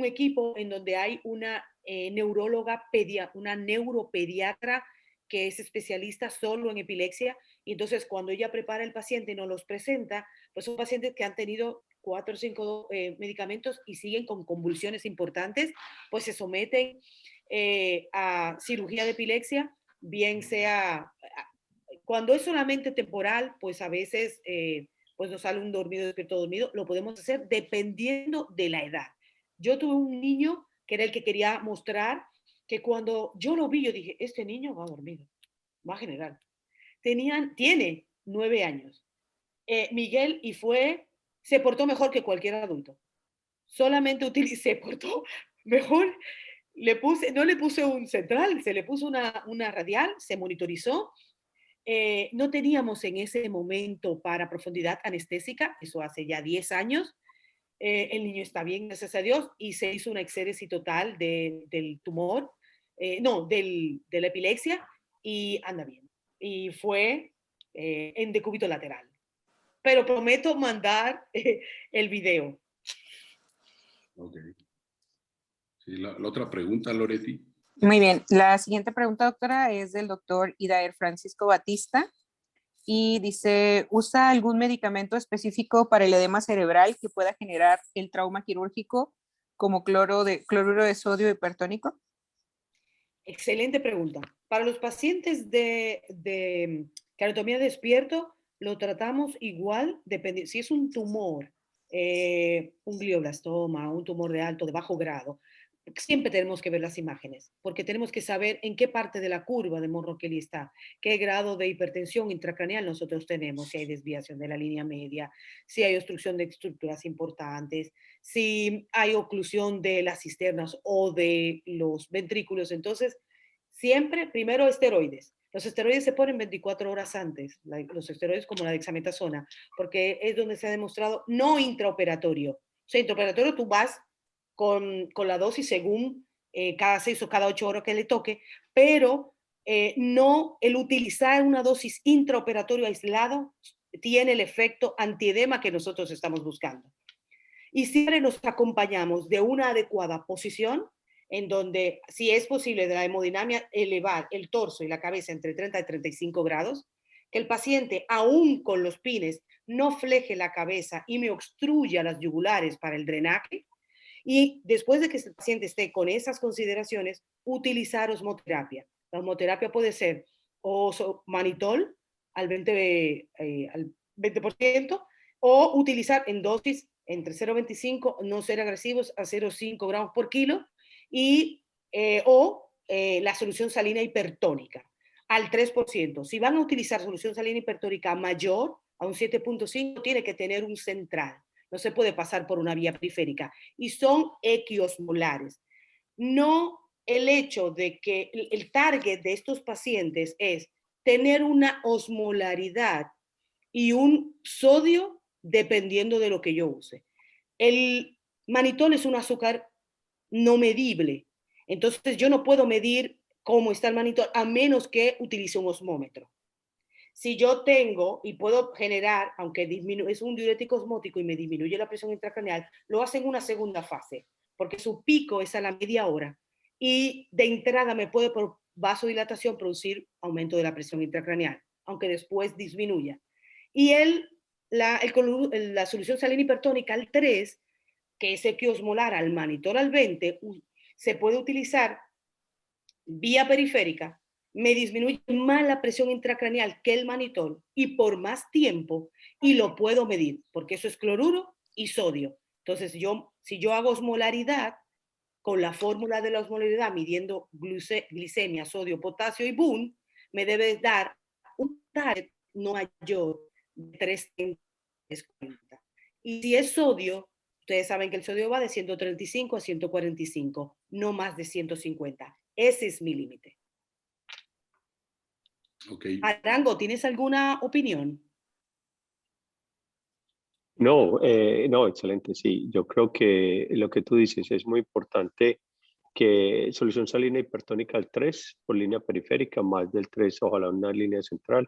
equipo en donde hay una neuróloga, una neuropediatra que es especialista solo en epilepsia, y entonces cuando ella prepara el paciente y nos los presenta, pues son pacientes que han tenido 4 o 5 medicamentos y siguen con convulsiones importantes, pues se someten a cirugía de epilepsia, bien sea, cuando es solamente temporal, pues a veces pues nos sale un dormido, despierto dormido, lo podemos hacer dependiendo de la edad. Yo tuve un niño que era el que quería mostrar que cuando yo lo vi, yo dije, este niño va dormido, va a generar. Tiene 9 años. Miguel, y se portó mejor que cualquier adulto. Solamente se portó mejor. No le puse un central, se le puso una radial, se monitorizó. No teníamos en ese momento para profundidad anestésica, eso hace ya 10 años. El niño está bien, gracias a Dios, y se hizo una exéresis total del tumor, de la epilepsia, y anda bien. Y fue en decúbito lateral. Pero prometo mandar el video. Ok. Sí, la otra pregunta, Loretti. Muy bien. La siguiente pregunta, doctora, es del doctor Idaer Francisco Batista. Y dice, ¿usa algún medicamento específico para el edema cerebral que pueda generar el trauma quirúrgico como cloruro de sodio hipertónico? Excelente pregunta. Para los pacientes de craneotomía despierto, lo tratamos igual, depende, si es un tumor, un glioblastoma, un tumor de bajo grado, siempre tenemos que ver las imágenes, porque tenemos que saber en qué parte de la curva de Monro-Kelly está, qué grado de hipertensión intracraneal nosotros tenemos, si hay desviación de la línea media, si hay obstrucción de estructuras importantes, si hay oclusión de las cisternas o de los ventrículos. Entonces, siempre, primero, esteroides. Los esteroides se ponen 24 horas antes, los esteroides como la dexametasona, porque es donde se ha demostrado no intraoperatorio. O sea, intraoperatorio tú vas con la dosis según cada 6 o cada 8 horas que le toque, pero no el utilizar una dosis intraoperatorio aislado tiene el efecto antiedema que nosotros estamos buscando. Y siempre nos acompañamos de una adecuada posición en donde, si es posible, de la hemodinamia, elevar el torso y la cabeza entre 30 y 35 grados, que el paciente, aún con los pines, no fleje la cabeza y me obstruya las yugulares para el drenaje. Y después de que el paciente esté con esas consideraciones, utilizar osmoterapia. La osmoterapia puede ser manitol al 20%, o utilizar en dosis entre 0,25, no ser agresivos, a 0,5 gramos por kilo, o la solución salina hipertónica al 3%. Si van a utilizar solución salina hipertónica mayor, a un 7,5, tiene que tener un central. No se puede pasar por una vía periférica. Y son equiosmolares. No el hecho de que el target de estos pacientes es tener una osmolaridad y un sodio dependiendo de lo que yo use. El manitol es un azúcar no medible. Entonces yo no puedo medir cómo está el manitol a menos que utilice un osmómetro. Si yo tengo y puedo generar, aunque es un diurético osmótico y me disminuye la presión intracraneal, lo hace en una segunda fase, porque su pico es a la media hora y de entrada me puede por vasodilatación producir aumento de la presión intracraneal, aunque después disminuya. Y la solución salina hipertónica al 3, que es equiosmolar al manitol al 20, se puede utilizar vía periférica, me disminuye más la presión intracraneal que el manitol y por más tiempo, y lo puedo medir, porque eso es cloruro y sodio. Entonces, si yo hago osmolaridad, con la fórmula de la osmolaridad, midiendo glicemia, sodio, potasio y BUN, me debe dar un target no mayor de 340. Y si es sodio, ustedes saben que el sodio va de 135 a 145, no más de 150. Ese es mi límite. Okay. Arango, ¿tienes alguna opinión? No, no, excelente, sí. Yo creo que lo que tú dices es muy importante, que solución salina hipertónica al 3 por línea periférica, más del 3, ojalá una línea central.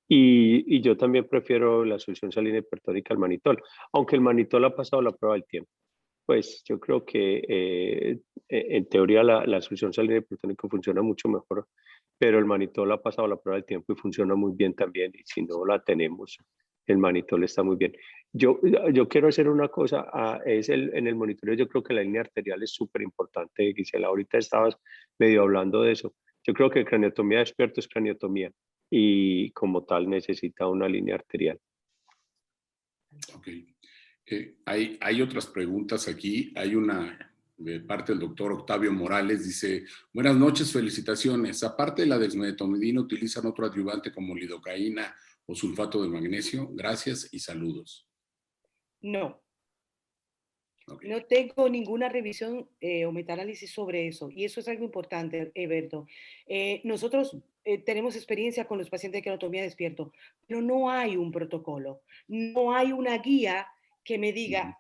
Y yo también prefiero la solución salina hipertónica al manitol, aunque el manitol ha pasado la prueba del tiempo. Pues yo creo que en teoría la solución salina hipertónica funciona mucho mejor, pero el manitol ha pasado la prueba del tiempo y funciona muy bien también. Y si no la tenemos, el manitol está muy bien. Yo quiero hacer una cosa, en el monitoreo yo creo que la línea arterial es súper importante, Gisela, ahorita estabas medio hablando de eso. Yo creo que craneotomía despierto es craneotomía y como tal necesita una línea arterial. Ok. Hay otras preguntas aquí. Hay una de parte del doctor Octavio Morales, dice: buenas noches, felicitaciones. Aparte de la dexmedetomidina, ¿utilizan otro adyuvante como lidocaína o sulfato de magnesio? Gracias y saludos. No. Okay. No tengo ninguna revisión o metaanálisis sobre eso, y eso es algo importante, Eberto. Nosotros tenemos experiencia con los pacientes de queratomía despierto, pero no hay un protocolo, no hay una guía que me diga,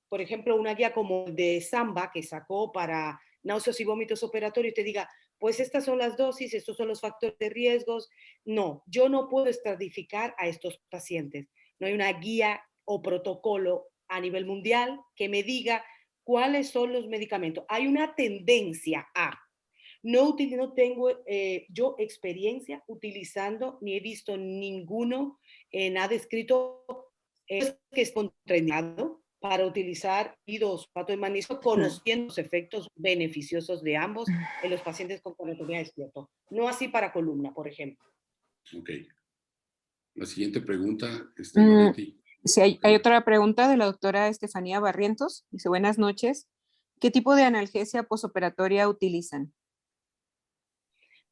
por ejemplo, una guía como de Samba que sacó para náuseas y vómitos operatorios y te diga, pues estas son las dosis, estos son los factores de riesgos. No, yo no puedo estratificar a estos pacientes. No hay una guía o protocolo a nivel mundial que me diga cuáles son los medicamentos. Hay una tendencia a, no tengo yo experiencia utilizando, ni he visto ninguno, nada escrito que es contraindicado para utilizar sulfato de magnesio, conociendo los efectos beneficiosos de ambos en los pacientes con queratomía despierto. No así para columna, por ejemplo. Ok. La siguiente pregunta, Sí, hay otra pregunta de la doctora Estefanía Barrientos. Dice, buenas noches. ¿Qué tipo de analgesia posoperatoria utilizan?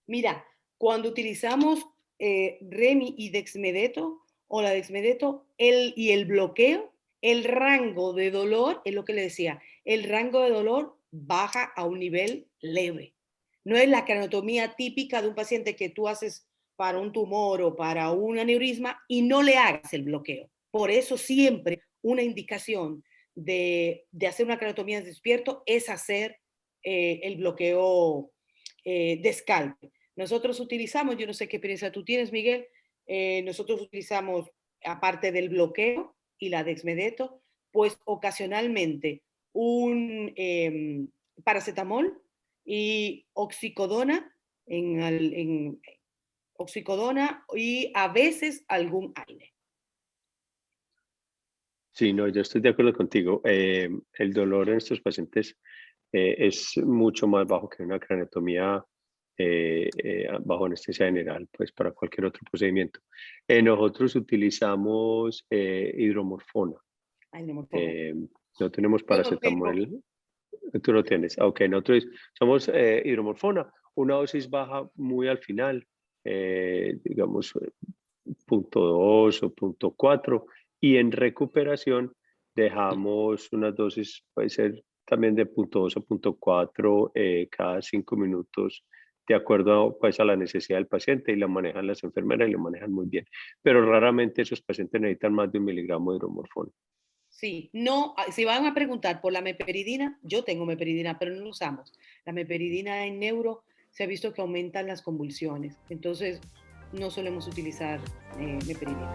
Mira, cuando utilizamos Remi y Dexmedeto, o la Dexmedeto, y el bloqueo, el rango de dolor, es lo que le decía, el rango de dolor baja a un nivel leve. No es la craniostomía típica de un paciente que tú haces para un tumor o para un aneurisma y no le hagas el bloqueo. Por eso siempre una indicación de hacer una craniotomía despierto es hacer el bloqueo de escalpe. Nosotros utilizamos, yo no sé qué experiencia tú tienes, Miguel, nosotros utilizamos, aparte del bloqueo y la dexmedeto, pues ocasionalmente un paracetamol y oxicodona oxicodona y a veces algún AINE. Sí, no, yo estoy de acuerdo contigo. El dolor en estos pacientes es mucho más bajo que una craniotomía bajo anestesia general, pues para cualquier otro procedimiento. Nosotros utilizamos hidromorfona. No tenemos paracetamol. Tú lo tienes. Ok, nosotros somos hidromorfona, una dosis baja muy al final, digamos 0.2 o 0.4, y en recuperación dejamos una dosis, puede ser también de 0.2 o 0.4 cada 5 minutos, de acuerdo pues, a la necesidad del paciente, y la manejan las enfermeras y lo manejan muy bien. Pero raramente esos pacientes necesitan más de 1 miligramo de hidromorfona. Sí, no, si van a preguntar por la meperidina, yo tengo meperidina, pero no lo usamos. La meperidina en neuro se ha visto que aumentan las convulsiones, entonces no solemos utilizar meperidina.